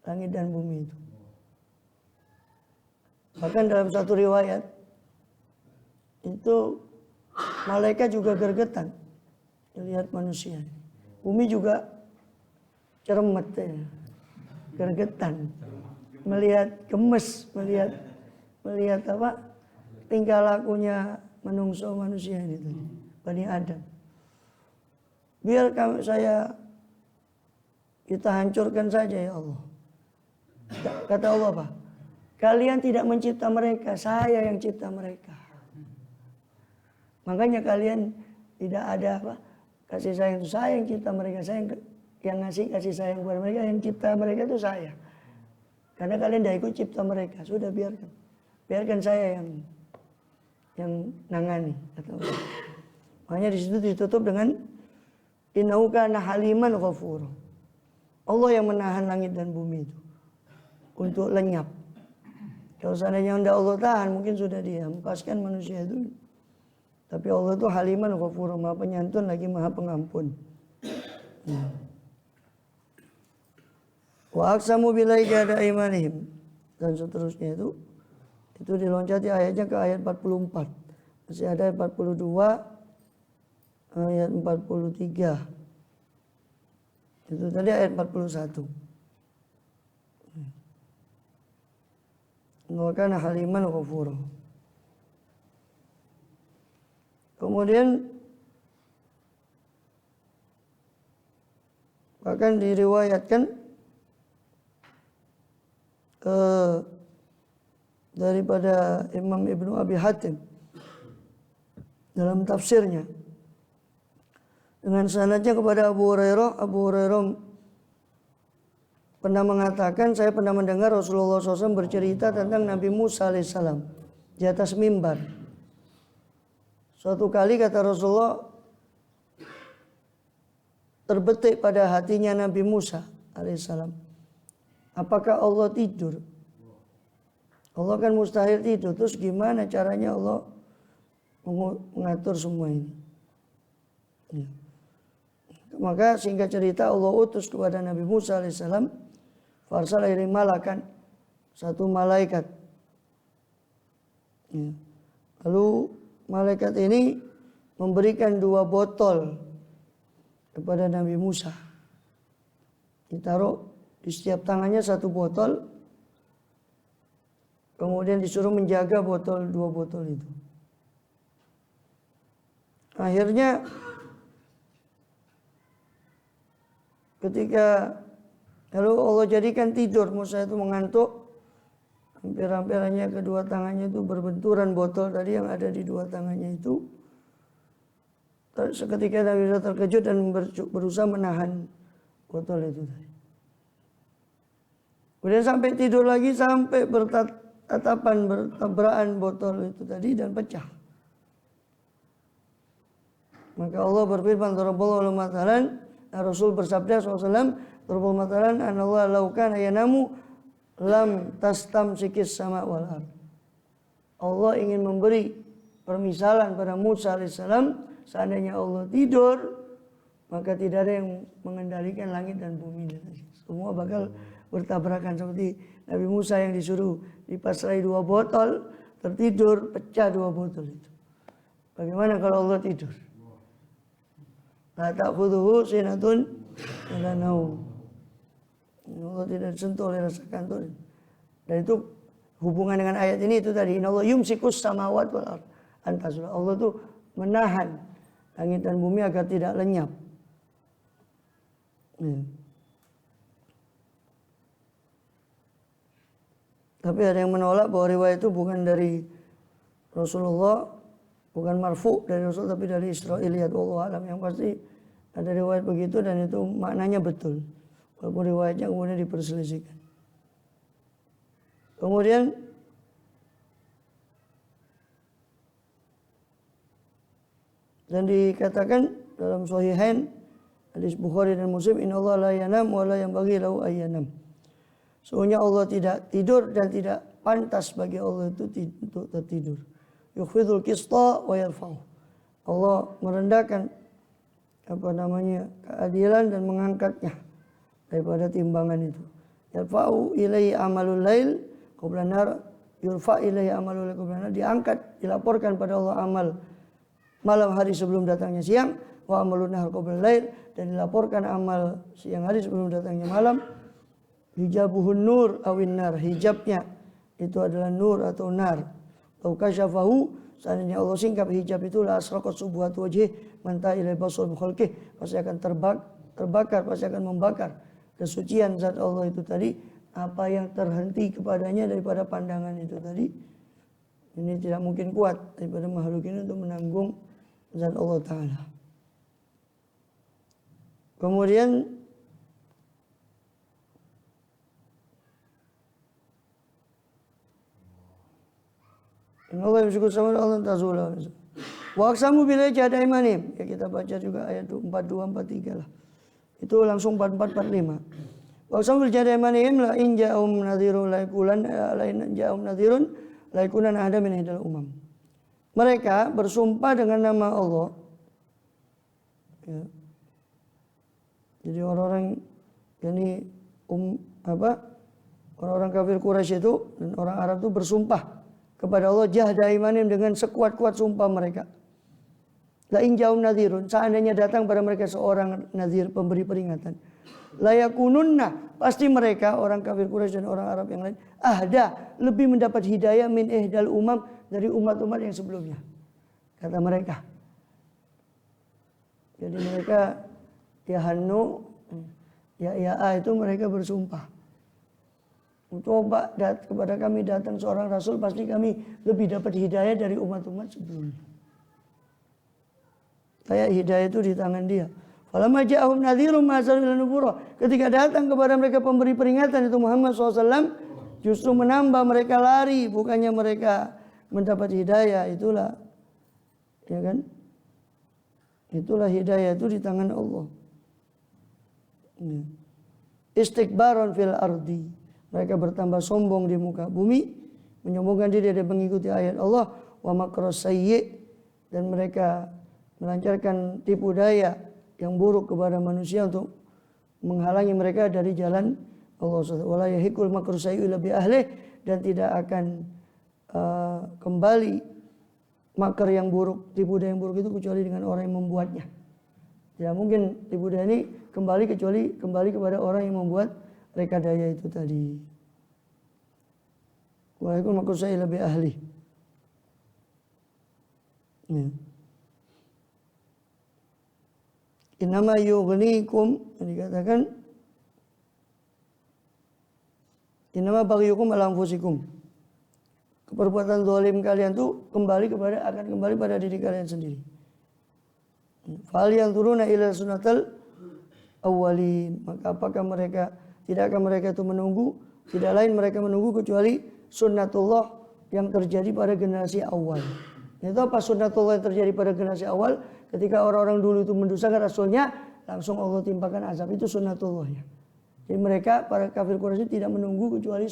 langit dan bumi itu. Bahkan dalam satu riwayat itu malaikat juga gergetan melihat manusia. Bumi juga cermet ya. Gergetan, melihat gemes, melihat apa tingkah lakunya manusia ini tadi, Bani Adam. Biar kita hancurkan saja ya Allah. Kata Allah apa? Kalian tidak mencipta mereka, saya yang cipta mereka. Makanya kalian tidak ada apa kasih sayang, itu saya yang cipta mereka, saya yang ngasih kasih sayang kepada mereka, yang cipta mereka itu saya. Karena kalian tidak ikut cipta mereka, sudah biarkan saya yang nangani. Makanya di situ ditutup dengan innahu kana haliman ghafur. Allah yang menahan langit dan bumi itu untuk lenyap. Kalau seandainya tidak Allah tahan, mungkin sudah dihempaskan manusia itu. Tapi Allah itu haliman ghafur, maha penyantun lagi maha pengampun. Wa aqsamu billahi jahda imanihim, dan seterusnya itu diloncati ayatnya ke ayat 44. Masih ada ayat 42, ayat 43. Itu tadi ayat 41. Wa kana haliman ghafura. Kemudian bahkan diriwayatkan daripada Imam Ibnu Abi Hatim dalam tafsirnya dengan sanadnya kepada Abu Hurairah pernah mengatakan, saya pernah mendengar Rasulullah SAW bercerita tentang Nabi Musa alaihissalam di atas mimbar. Suatu kali kata Rasulullah, terbetik pada hatinya Nabi Musa alaihissalam, apakah Allah tidur? Allah kan mustahil tidur. Terus gimana caranya Allah mengatur semua ini? Ya. Maka singkat cerita Allah utus kepada Nabi Musa alaihissalam, farsala ilaihi malakan, satu malaikat. Ya. Lalu malaikat ini memberikan 2 botol kepada Nabi Musa. Ditaruh di setiap tangannya 1 botol. Kemudian disuruh menjaga 2 botol itu. Akhirnya ketika lalu Allah jadikan tidur, Musa itu mengantuk. Hampir-hampir hanya kedua tangannya itu berbenturan botol tadi yang ada di 2 tangannya itu. Seketika Nabi Musa terkejut dan berusaha menahan botol itu tadi. Kemudian sampai tidur lagi, sampai bertabrakan botol itu tadi dan pecah. Maka Allah berfirman, Darabullahu mathalan, Rasul bersabda SAW, Darabullahu mathalan, anallah laukan ayanamu lam tastamsikis sama wal ard. Allah ingin memberi permisalan pada Musa alaihissalam, seandainya Allah tidur, maka tidak ada yang mengendalikan langit dan bumi. Semua bakal bertabrakan seperti Nabi Musa yang disuruh dipasrai 2 botol, tertidur, pecah 2 botol itu. Bagaimana kalau Allah tidur? La ta'khudhuhu sinatun wala naum. Allah tidak disentuh oleh rasa kantuk. Dan itu hubungan dengan ayat ini itu tadi, innallaha yumsikus samawati wal ard an tazula. Allah itu menahan langit dan bumi agar tidak lenyap. Tapi ada yang menolak bahwa riwayat itu bukan dari Rasulullah, bukan marfu dari Rasul, tapi dari Israiliyat. Wallahu alam. Yang pasti ada riwayat begitu dan itu maknanya betul, walaupun riwayatnya kemudian diperselisihkan. Kemudian dan dikatakan dalam Sahihain hadis Bukhari dan Muslim, innallaha la yanam wa la yanbaghi lahu ayyanam. Sesungguhnya Allah tidak tidur dan tidak pantas bagi Allah itu untuk tertidur. Yukhfidul qista wa yarfa'u. Allah merendahkan keadilan dan mengangkatnya daripada timbangan itu. Yarfa'u ilaihi amalul lail qabla nar, yurfa ilaihi amalul lail qabla nar, diangkat, dilaporkan pada Allah amal malam hari sebelum datangnya siang, wa amalun nahar qabla lail, dan dilaporkan amal siang hari sebelum datangnya malam. Hijabuhun nur awin nar, hijabnya itu adalah nur atau nar. Lau kasyafahu, seandainya Allah singkap hijab itu, la asraqat subuhat wajih manta ilai basur mukhalqih, pasti akan terbakar, pasti akan membakar kesucian zat Allah itu tadi, apa yang terhenti kepadanya daripada pandangan itu tadi. Ini tidak mungkin kuat daripada makhluk ini untuk menanggung zat Allah Ta'ala. Kemudian Allah yang syukur sama Allah tazula. Wa aqsamu billahi jahada imanim. Ya kita baca juga ayat 42 43 lah. Itu langsung 44 45. Wa aqsamu bil jahada imanim la in ja'um nadhirun la yaqulan la in ja'um nadhirun la yakunan ahada min ihdal umam. Mereka bersumpah dengan nama Allah. Ya. Jadi orang-orang ini orang-orang kafir Quraisy itu dan orang Arab itu bersumpah kepada Allah jahda imanim dengan sekuat-kuat sumpah mereka. La in ja'um nadhirun, seandainya datang pada mereka seorang nadhir, pemberi peringatan. La yakununna, pasti mereka orang kafir Quraisy dan orang Arab yang lain ahda, lebih mendapat hidayah min ihdal umam, dari umat-umat yang sebelumnya. Kata mereka. Jadi mereka ya Hannu, ya itu mereka bersumpah. Coba kepada kami datang seorang Rasul, pasti kami lebih dapat hidayah dari umat-umat sebelumnya. Kayak hidayah itu di tangan dia. Falamma ja'ahum nadhirum ma zalu ila nufura. Ketika datang kepada mereka pemberi peringatan itu Muhammad SAW, justru menambah mereka lari, bukannya mereka mendapat hidayah. Itulah, ya kan? Itulah hidayah itu di tangan Allah. Istikbaron fil ardi. Mereka bertambah sombong di muka bumi, menyombongkan diri dan mengikuti ayat Allah. Wa makros sayyi, dan mereka melancarkan tipu daya yang buruk kepada manusia untuk menghalangi mereka dari jalan Allah. Wala yahikul makru sayyi illa bi ahli, dan tidak akan kembali makar yang buruk, tipu daya yang buruk itu kecuali dengan orang yang membuatnya. Tidak mungkin tipu daya ini kembali kecuali kembali kepada orang yang membuat rekadaya itu tadi. Wa yahikul makru sayyi illa bi ahli. Ya. Innama yughnikum, dikatakan innama baghyukum ala anfusikum. Perbuatan zalim kalian tuh akan kembali pada diri kalian sendiri. Fal yanzuruna ila sunnatal awwalin, maka apakah tidakkah mereka itu menunggu, tidak lain mereka menunggu kecuali sunnatullah yang terjadi pada generasi awal. Itu apa sunnatullah yang terjadi pada generasi awal? Ketika orang-orang dulu itu mendustakan Rasulnya, langsung Allah timpakan azab. Itu sunnatullahnya. Jadi mereka, para kafir Quraisy tidak menunggu kecuali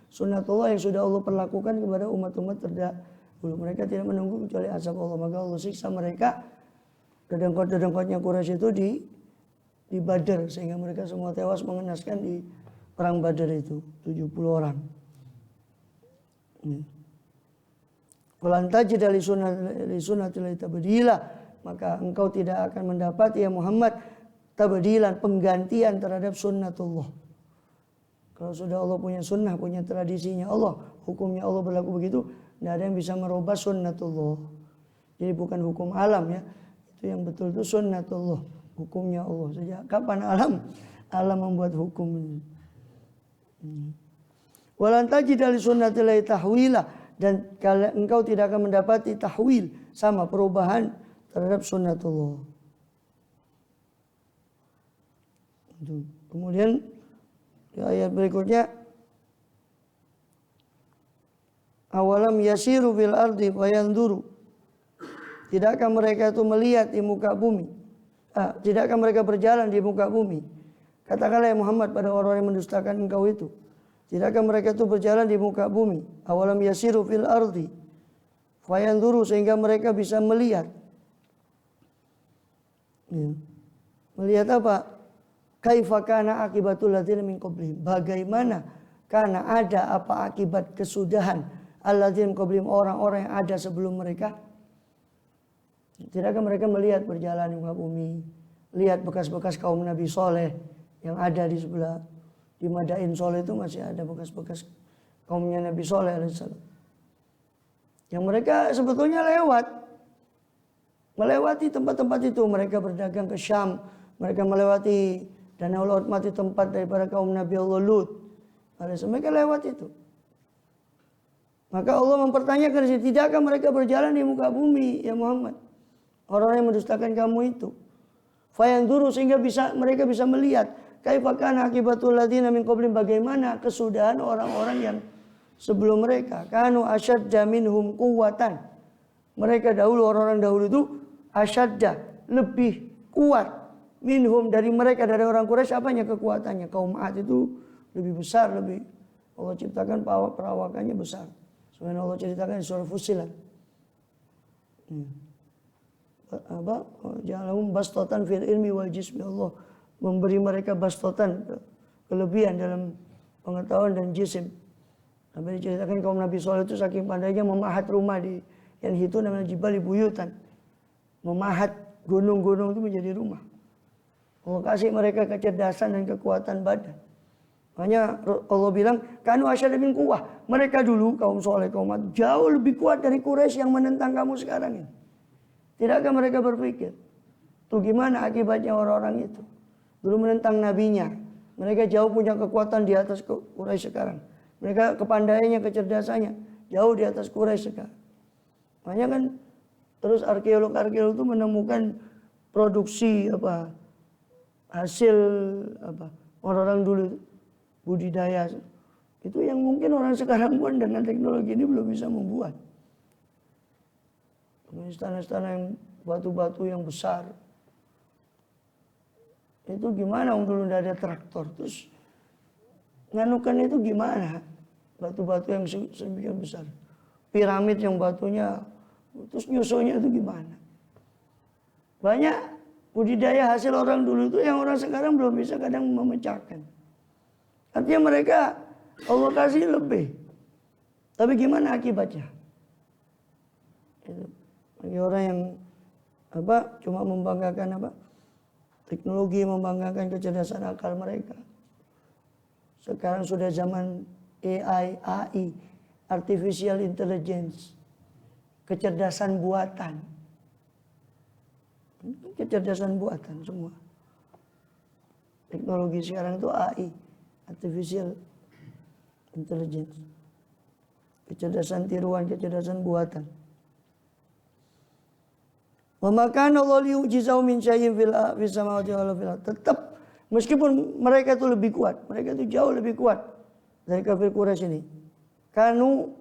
sunnatullah yang sudah Allah perlakukan kepada umat-umat terdahulu. Mereka tidak menunggu kecuali azab Allah. Maka Allah siksa mereka. Dedengkot-dedengkotnya Quraisy itu di Badar, sehingga mereka semua tewas mengenaskan di perang Badar itu 70 orang. Walantajid li sunnatil tabdila, maka engkau tidak akan mendapati ya Muhammad tabdilan, penggantian terhadap sunnatullah. Kalau sudah Allah punya sunnah, punya tradisinya Allah, hukumnya Allah berlaku begitu, tidak ada yang bisa merubah sunnatullah. Jadi bukan hukum alam ya, itu yang betul itu sunnatullah, hukumnya Allah. Sejak kapan alam membuat hukum ini? Walantajid li sunnatil tahwila, dan engkau tidak akan mendapati tahwil, sama perubahan terhadap sunnatullah. Kemudian di ayat berikutnya, awalam yasiru fil ardi fayanzuru, tidakkah mereka itu melihat di muka bumi, tidakkah mereka berjalan di muka bumi? Katakanlah ya Muhammad pada orang yang mendustakan engkau itu, tidakkah mereka itu berjalan di muka bumi? Awalam yasiru fil ardi fayanzuru, sehingga mereka bisa melihat. Ya. Melihat apa? Kaifa kana akibatul ladzina min qablihim, bagaimana karena ada apa akibat kesudahan alladzina min qablihim, orang-orang yang ada sebelum mereka. Tidakkah mereka melihat berjalan di muka bumi, lihat bekas-bekas kaum Nabi Soleh yang ada di sebelah, di Madain Soleh itu masih ada bekas-bekas kaumnya Nabi Soleh alaihissalam, yang mereka sebetulnya melewati tempat-tempat itu. Mereka berdagang ke Syam, mereka melewati Danau Laut Mati, tempat daripada kaum Nabi Allah Lut. Mereka lewat itu. Maka Allah mempertanyakan, tidakkah mereka berjalan di muka bumi ya Muhammad, orang yang mendustakan kamu itu? Fayanzuru, sehingga mereka bisa melihat kaifa kana akibatul ladzina min qablihim, bagaimana kesudahan orang-orang yang sebelum mereka. Kanu asyadda minhum quwwatan, mereka dahulu, orang-orang dahulu itu asyadda, lebih kuat, minhum, dari mereka, dari orang Quraisy. Apanya kekuatannya? Kaum Ad itu lebih besar, lebih Allah ciptakan perawakannya besar. Sebenarnya Allah ceritakan di surah Fussilat. Ja'alahum bastatan fil ilmi wal jismi, Allah memberi mereka bastatan, kelebihan dalam pengetahuan dan jisim. Sampai diceritakan kaum Nabi Soleh itu saking pandainya memahat rumah di yang itu namanya jibal buyutan, memahat gunung-gunung itu menjadi rumah. Allah kasih mereka kecerdasan dan kekuatan badan. Makanya Allah bilang, kanu asyadda min quwwah, mereka dulu kaum Soleh, kaum Ad, jauh lebih kuat dari Quraisy yang menentang kamu sekarang ini. Tidakkah mereka berpikir, tuh gimana akibatnya orang-orang itu? Dulu menentang nabinya, mereka jauh punya kekuatan di atas Quraisy sekarang. Mereka kepandaiannya, kecerdasannya jauh di atas Quraisy sekarang. Makanya kan terus arkeolog itu menemukan produksi hasil orang-orang dulu itu, budidaya itu yang mungkin orang sekarang pun dengan teknologi ini belum bisa membuat. Istana-istana yang batu-batu yang besar itu gimana dulu tidak ada traktor, terus nganukan itu gimana, batu-batu yang sedemikian besar, piramid yang batunya, terus nyusunya itu gimana. Banyak budidaya hasil orang dulu itu yang orang sekarang belum bisa kadang memecahkan. Artinya mereka Allah kasih lebih, tapi gimana akibatnya? Itu bagi orang yang cuma membanggakan teknologi, membanggakan kecerdasan akal mereka. Sekarang sudah zaman AI, artificial intelligence, kecerdasan buatan. Kecerdasan buatan semua. Teknologi sekarang itu AI, artificial intelligence. Kecerdasan tiruan, kecerdasan buatan. Wa makana Allah liyu'jizahu min syai'in fis samawati wal fil ardh. Tetap meskipun mereka itu lebih kuat, mereka itu jauh lebih kuat dari kafir Quraisy ini.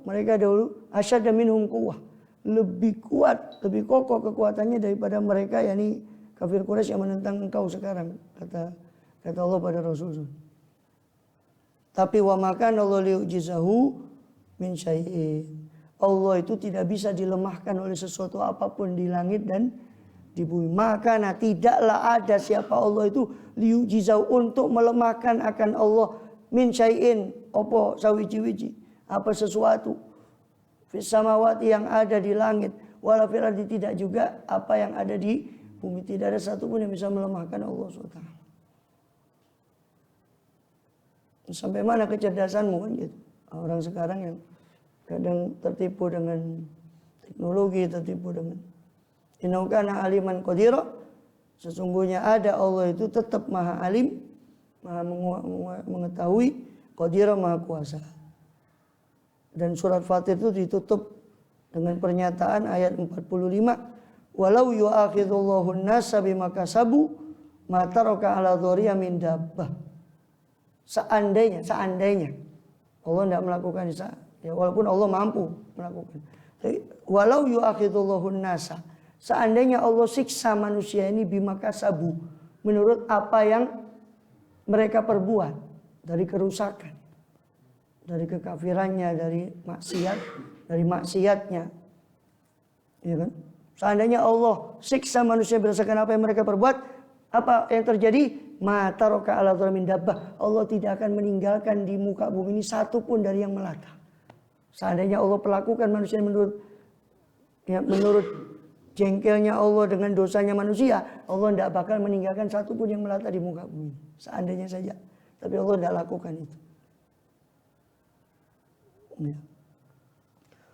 Mereka dahulu asyadda minhum quwwah, lebih kuat, lebih kokoh kekuatannya daripada mereka yakni kafir Quraisy yang menentang engkau sekarang, kata Allah pada Rasul. Tapi wa makana Allah liyu'jizahu min syai'in. Allah itu tidak bisa dilemahkan oleh sesuatu apapun di langit dan di bumi. Maka tidaklah ada siapa Allah itu liyujizau untuk melemahkan akan Allah min syai'in opo sawiji-wiji apa sesuatu fis samawati yang ada di langit wala fil ardi tidak juga apa yang ada di bumi. Tidak ada satu pun yang bisa melemahkan Allah SWT. Sampai mana kecerdasanmu kan gitu. Orang sekarang yang kadang tertipu dengan teknologi, tertipu dengan innahu kana aliman qadira. Sesungguhnya ada Allah itu tetap maha alim, maha mengetahui, qadira maha kuasa. Dan surat Fatir itu ditutup dengan pernyataan ayat 45, walau yu'akhidullahu an-nasa bima kasabu ma taraka ala dhariya min dabbah. Seandainya Allah tidak melakukan itu. Ya, walaupun Allah mampu melakukan. Tapi, walau yu'akhidullahu nasa, seandainya Allah siksa manusia ini bima kasabu, menurut apa yang mereka perbuat dari kerusakan, dari kekafirannya, dari maksiatnya, ya kan? Seandainya Allah siksa manusia berdasarkan apa yang mereka perbuat, apa yang terjadi? Ma taraka ala dharamin dabbah. Allah tidak akan meninggalkan di muka bumi ini satu pun dari yang melata. Seandainya Allah perlakukan manusia menurut jengkelnya Allah dengan dosanya manusia, Allah tidak bakal meninggalkan satu pun yang melata di muka bumi. Seandainya saja. Tapi Allah tidak lakukan itu. Ya.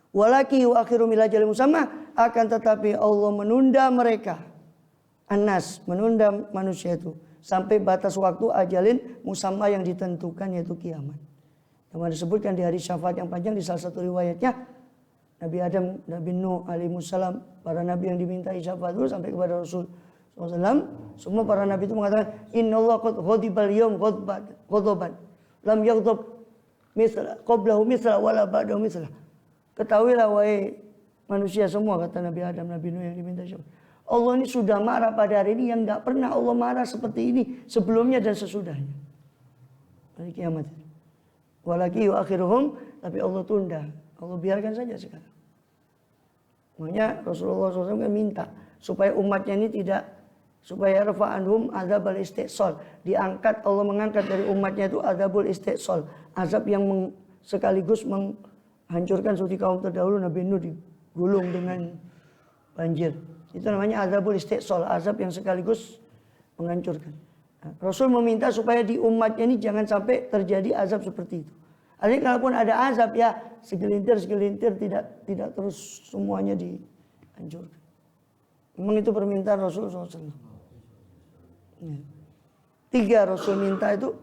Walaki yu'akhiru ila ajalin musamma, akan tetapi Allah menunda mereka. Anas, menunda manusia itu sampai batas waktu ajalin musamma yang ditentukan, yaitu kiamat. Yang disebutkan di hari syafaat yang panjang di salah satu riwayatnya, Nabi Adam, Nabi Nuh alaihissalam, para nabi yang dimintai syafaat dulu sampai kepada Rasul SAW. Semua para nabi itu mengatakan, Innallaha qad ghadibal yawm ghadaban lam yaghdab mithla qablahu mithla wala ba'dahu mithla. Ketahuilah wahai manusia semua, kata Nabi Adam, Nabi Nuh yang diminta syafaat, Allah ini sudah marah pada hari ini yang enggak pernah Allah marah seperti ini sebelumnya dan sesudahnya. Hari kiamat. Walaki yu'akhiruhum, tapi Allah tunda. Allah biarkan saja sekarang. Makanya Rasulullah SAW kan minta supaya umatnya ini tidak, supaya rafa'anhum adzabul istisal. Diangkat, Allah mengangkat dari umatnya itu adzabul istisal. Azab yang sekaligus menghancurkan seperti kaum terdahulu Nabi Nuh digulung dengan banjir. Itu namanya adzabul istisal, azab yang sekaligus menghancurkan. Rasul meminta supaya di umatnya ini jangan sampai terjadi azab seperti itu. Artinya kalaupun ada azab ya segelintir tidak terus semuanya dihancurkan. Memang itu permintaan Rasul SAW. Ya. 3 Rasul minta itu,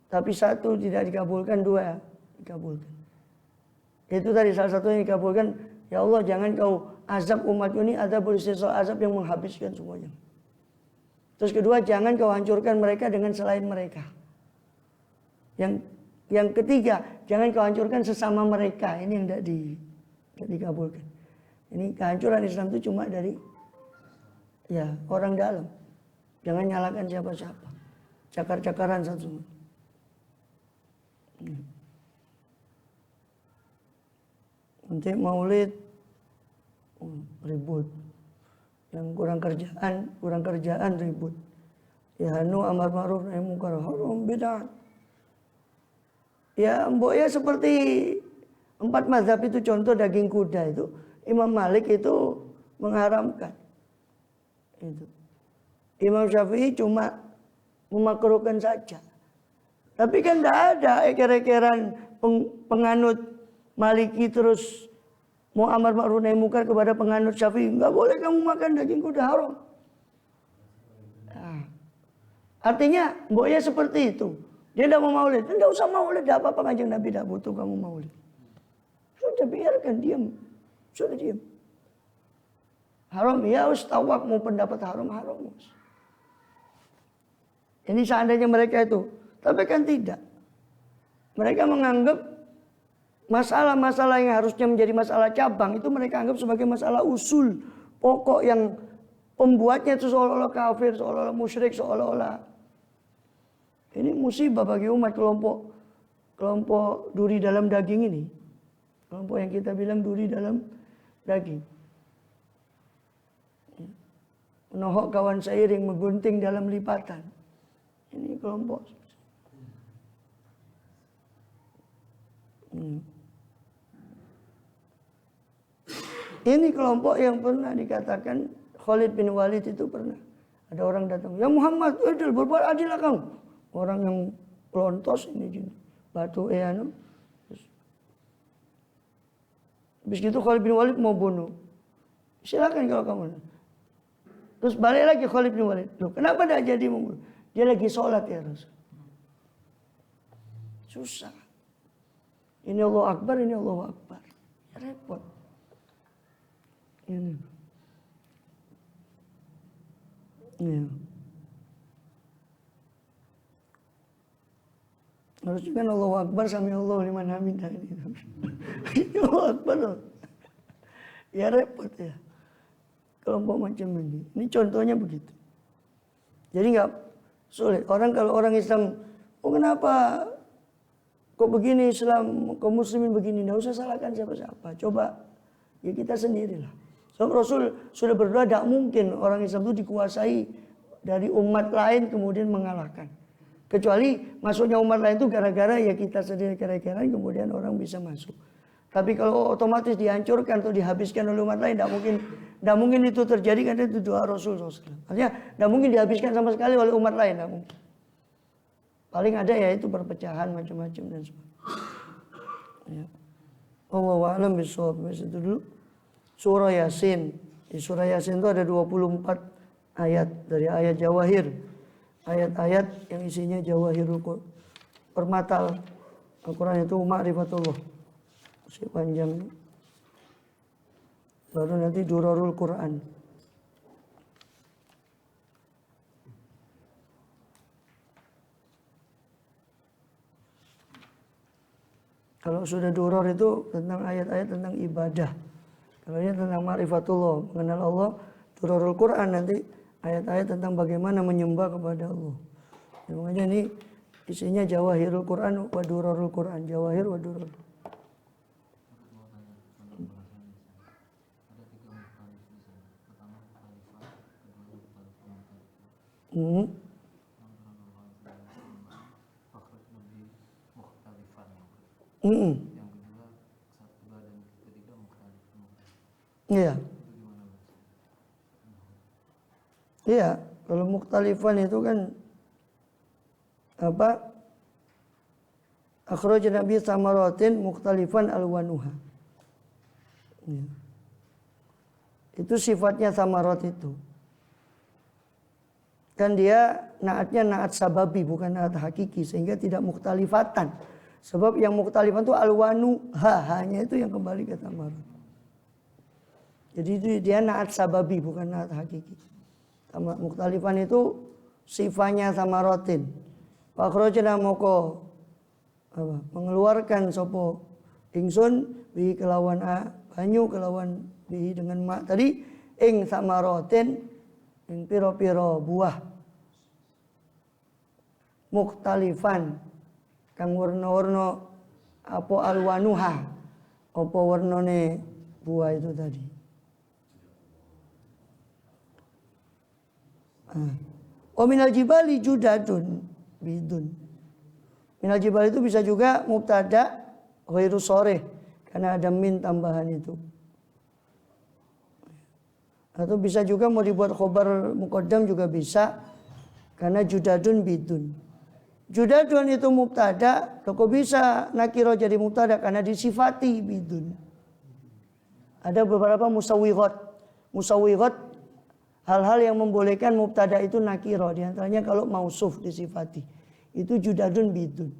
tapi 1 tidak dikabulkan, 2 dikabulkan. Itu tadi salah satu yang dikabulkan, ya Allah jangan kau azab umatku ini azab yang menghabiskan semuanya. Terus kedua, jangan kau hancurkan mereka dengan selain mereka. Yang ketiga, jangan kau hancurkan sesama mereka. Ini yang tidak dikabulkan. Ini kehancuran Islam itu cuma dari orang dalam. Jangan nyalakan siapa-siapa. Cakar-cakaran satu. Nanti maulid ribut. Yang kurang kerjaan ribut. Ya amar ma'ruf nahi munkar haram bid'ah. Ya mboknya seperti 4 mazhab itu, contoh daging kuda itu Imam Malik itu mengharamkan. Itu. Imam Syafi'i cuma memakruhkan saja. Tapi kan tidak ada eker-ekeran penganut Maliki terus mau amar ma'ruf nahi munkar kepada penganut Syafi'i. Enggak boleh kamu makan daging kuda, haram. Nah, artinya mboknya seperti itu. Dia tidak mau maulid. Tidak usah maulid, tidak apa-apa, Kanjeng Nabi tidak butuh kamu maulid. Sudah biarkan diam. Sudah diam. Haram, ya tawak mau pendapat haram. Ini seandainya mereka itu. Tapi kan tidak. Mereka menganggap masalah-masalah yang harusnya menjadi masalah cabang itu mereka anggap sebagai masalah usul. Pokok yang pembuatnya itu seolah-olah kafir, seolah-olah musyrik, seolah-olah. Ini musibah bagi umat kelompok duri dalam daging ini. Kelompok yang kita bilang duri dalam daging. Menohok kawan seiring, menggunting dalam lipatan. Ini kelompok. Ini kelompok yang pernah dikatakan Khalid bin Walid itu pernah. Ada orang datang, ya Muhammad, adil, berbuat adillah kamu. Orang yang pelontos ini batu Habis itu Khalid bin Walid mau bunuh. Silakan kalau kamu. Terus balik lagi Khalid bin Walid. Loh, kenapa tidak jadi membunuh? Dia lagi sholat ya Rasul. Susah. Ini Allah Akbar, ini Allah Akbar. Ya, repot. Ini. Ya. Harusnya kan Allahu Akbar sami Allah liman hamidah ini. Allahu Akbar. Ya repot ya. Kelompok macam ini. Ini contohnya begitu. Jadi nggak sulit. Kalau orang Islam, kenapa kok begini Islam, kok muslimin begini? Nggak usah salahkan siapa-siapa. Coba ya kita sendirilah. So, Rasul sudah berdoa, tidak mungkin orang Islam itu dikuasai dari umat lain kemudian mengalahkan. Kecuali masuknya umat lain itu gara-gara ya kita sendiri kira-kira kemudian orang bisa masuk. Tapi kalau otomatis dihancurkan atau dihabiskan oleh umat lain, tidak mungkin itu terjadi karena itu doa Rasul SAW. Artinya tidak mungkin dihabiskan sama sekali oleh umat lain, tidak mungkin. Paling ada ya itu perpecahan macam-macam dan sebagainya. Ya. Wallahu a'lam bishawab. Itu dulu surah Yasin. Di surah Yasin itu ada 24 ayat dari ayat Jawahir. Ayat-ayat yang isinya Jawahirul permata Al-Quran itu ma'rifatullah. Masih panjang. Baru nanti Durarul Quran. Kalau sudah Durar itu tentang ayat-ayat tentang ibadah. Kalau ini tentang ma'rifatullah, mengenal Allah. Durarul Quran nanti ayat-ayat tentang bagaimana menyembah kepada Allah. Ya, makanya ini isinya Jawahirul Quran wa Durarul Quran. Jawahir wa Durar. Iya. Iya, kalau mukhtalifan itu kan apa? Akhraj Nabi samaratin mukhtalifan alwanuha. Ya. Itu sifatnya samarat itu. Kan dia naatnya naat sababi bukan naat hakiki sehingga tidak mukhtalifatan. Sebab yang mukhtalifan itu alwanuha, hanya itu yang kembali ke samarat. Jadi itu dia naat sababi bukan naat hakiki. Mukhtalifan itu sifatnya samarotin. Fakhrajna moko mengeluarkan sopo ingsun bi kelawan banyu kelawan bi dengan mak tadi ing samarotin ing piro-piro buah mukhtalifan kang warna-warna apa alwanuha apa warnane buah itu tadi. Minal jibali judadun bidun. Minal jibali itu bisa juga mubtada ghairu sharih karena ada min tambahan itu. Atau bisa juga mau dibuat khobar muqaddam juga bisa karena judadun bidun. Judadun itu mubtada, kok bisa nakiro jadi mubtada karena disifati bidun. Ada beberapa musawwighat. Musawwighat hal-hal yang membolehkan mubtada itu nakiro, di antaranya kalau mausuf disifati. Itu judadun bidun.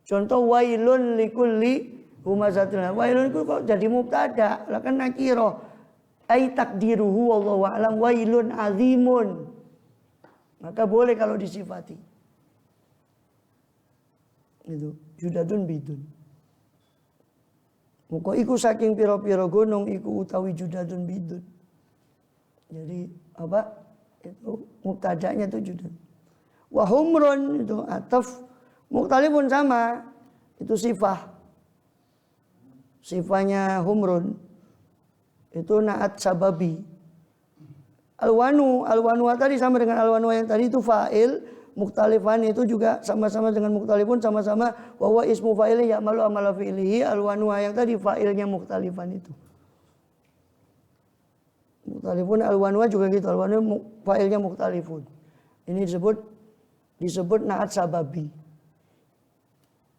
Contoh wailun likulli humazatin. Wailun itu kok jadi mubtada, lah kan nakiro. Ai takdiruhu wallahu a'lam wailun azimun. Maka boleh kalau disifati. Itu judadun bidun. Muka iku saking piro-piro gunung iku utawi judadun bidun. Jadi apa? Itu mubtada'nya itu judadun. Wa humrun itu ataf mukhtalifun sama. Itu sifah. Sifahnya humrun. Itu naat sababi. Alwanu tadi sama dengan alwanu yang tadi itu fa'il. Mukhtalifan itu juga sama-sama dengan mukhtalifun sama-sama bahwa ismu fa'il ya'malu amala fi'lihi. Alwanu yang tadi fa'ilnya mukhtalifan itu. Mukhtalifun alwanu juga gitu. Alwanu fa'ilnya mukhtalifun. Ini disebut naat sababi.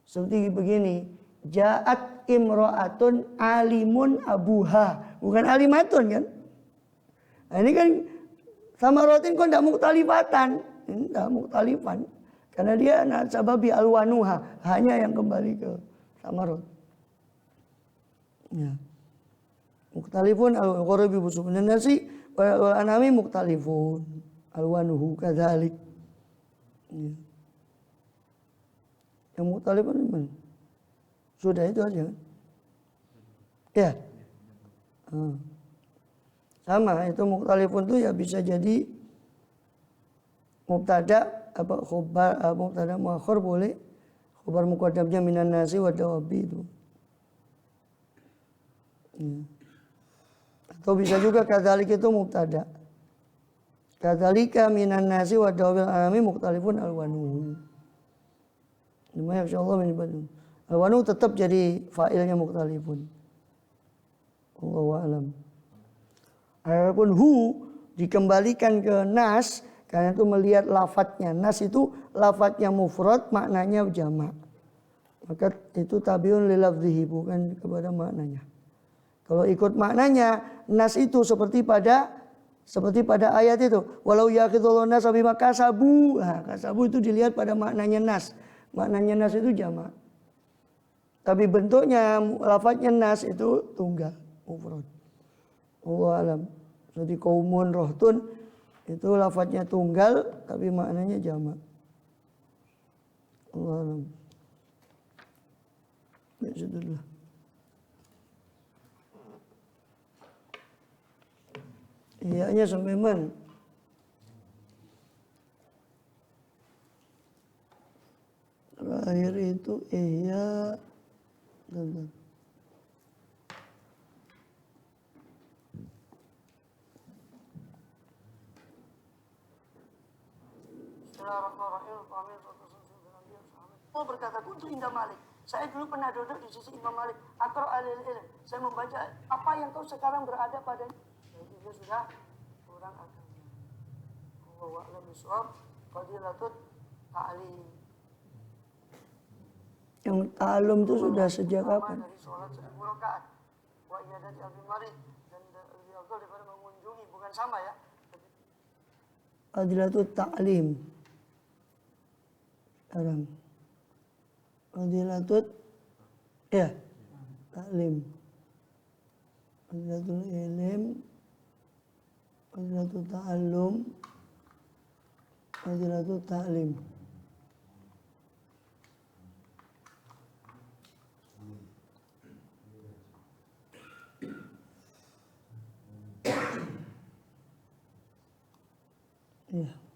Seperti begini, ja'at imra'atun alimun abuha. Bukan alimatun kan? Nah, ini kan sama rotin kok tidak mukhtalifatan. Ini tidak mukhtalifan. Karena dia naat sababi alwanuha. Hanya yang kembali ke samarot. Ya. Mukhtalifun al-ghurabi busuk. Dan nasi wal-anami mukhtalifun. Alwanuhu kadzalik. Ya. Yang mukhtalifun mana? Sudah itu aja. Ya. Sama itu mukhtalifun itu ya bisa jadi mubtada apa khobar mubtada muakhir boleh, khobar muqaddamnya minan nasi wa dawabi itu. Ya. Atau bisa juga kadzalik itu mubtada. Kadzalika minan nasi wa dawabil alami mukhtalifun alwanuhu. Lumayan insyaallah min badun. Alwanu tetap jadi fa'ilnya mukhtalifun. Allahu a'lam. Adapun hu dikembalikan ke nas karena itu melihat lafadznya. Nas itu lafadznya mufrad, maknanya jamak. Maka itu tabiun li lafzihi, bukan kepada maknanya. Kalau ikut maknanya, nas itu seperti pada ayat itu. Walau yaqidulun nas bima kasabu. Nah, kasabu itu dilihat pada maknanya nas. Maknanya nas itu jamak. Tapi bentuknya lafadznya nas itu tunggal, mufrad. Allah alam. Jadi kaumun rohtun itu lafadznya tunggal tapi maknanya jamak. Allah alam. Ya sudahlah. Iyanya sampai mana? Terakhir itu iya. Bentar. Oh berkata kuntu indah Malik. Saya dulu pernah duduk di sisi Imam Malik. Akro alil ilm. Saya membaca apa yang kau sekarang berada padanya. Jadi dia sudah kurang agama. Wa a'lam bishawab. Qadilatut ta'lim. Yang ta'lum itu sudah sejak kapan? Dari sholat 1000 rakaat. Wa iyadati Abi Marid. Dan lebih afdal daripada mengunjungi. Bukan sama ya. Qadilatut ta'lim. Sekarang Qadilatut ya ta'lim. Qadilatul ilm, Qadilatut ta'allum, Lajnatul Ta'lim. Ya.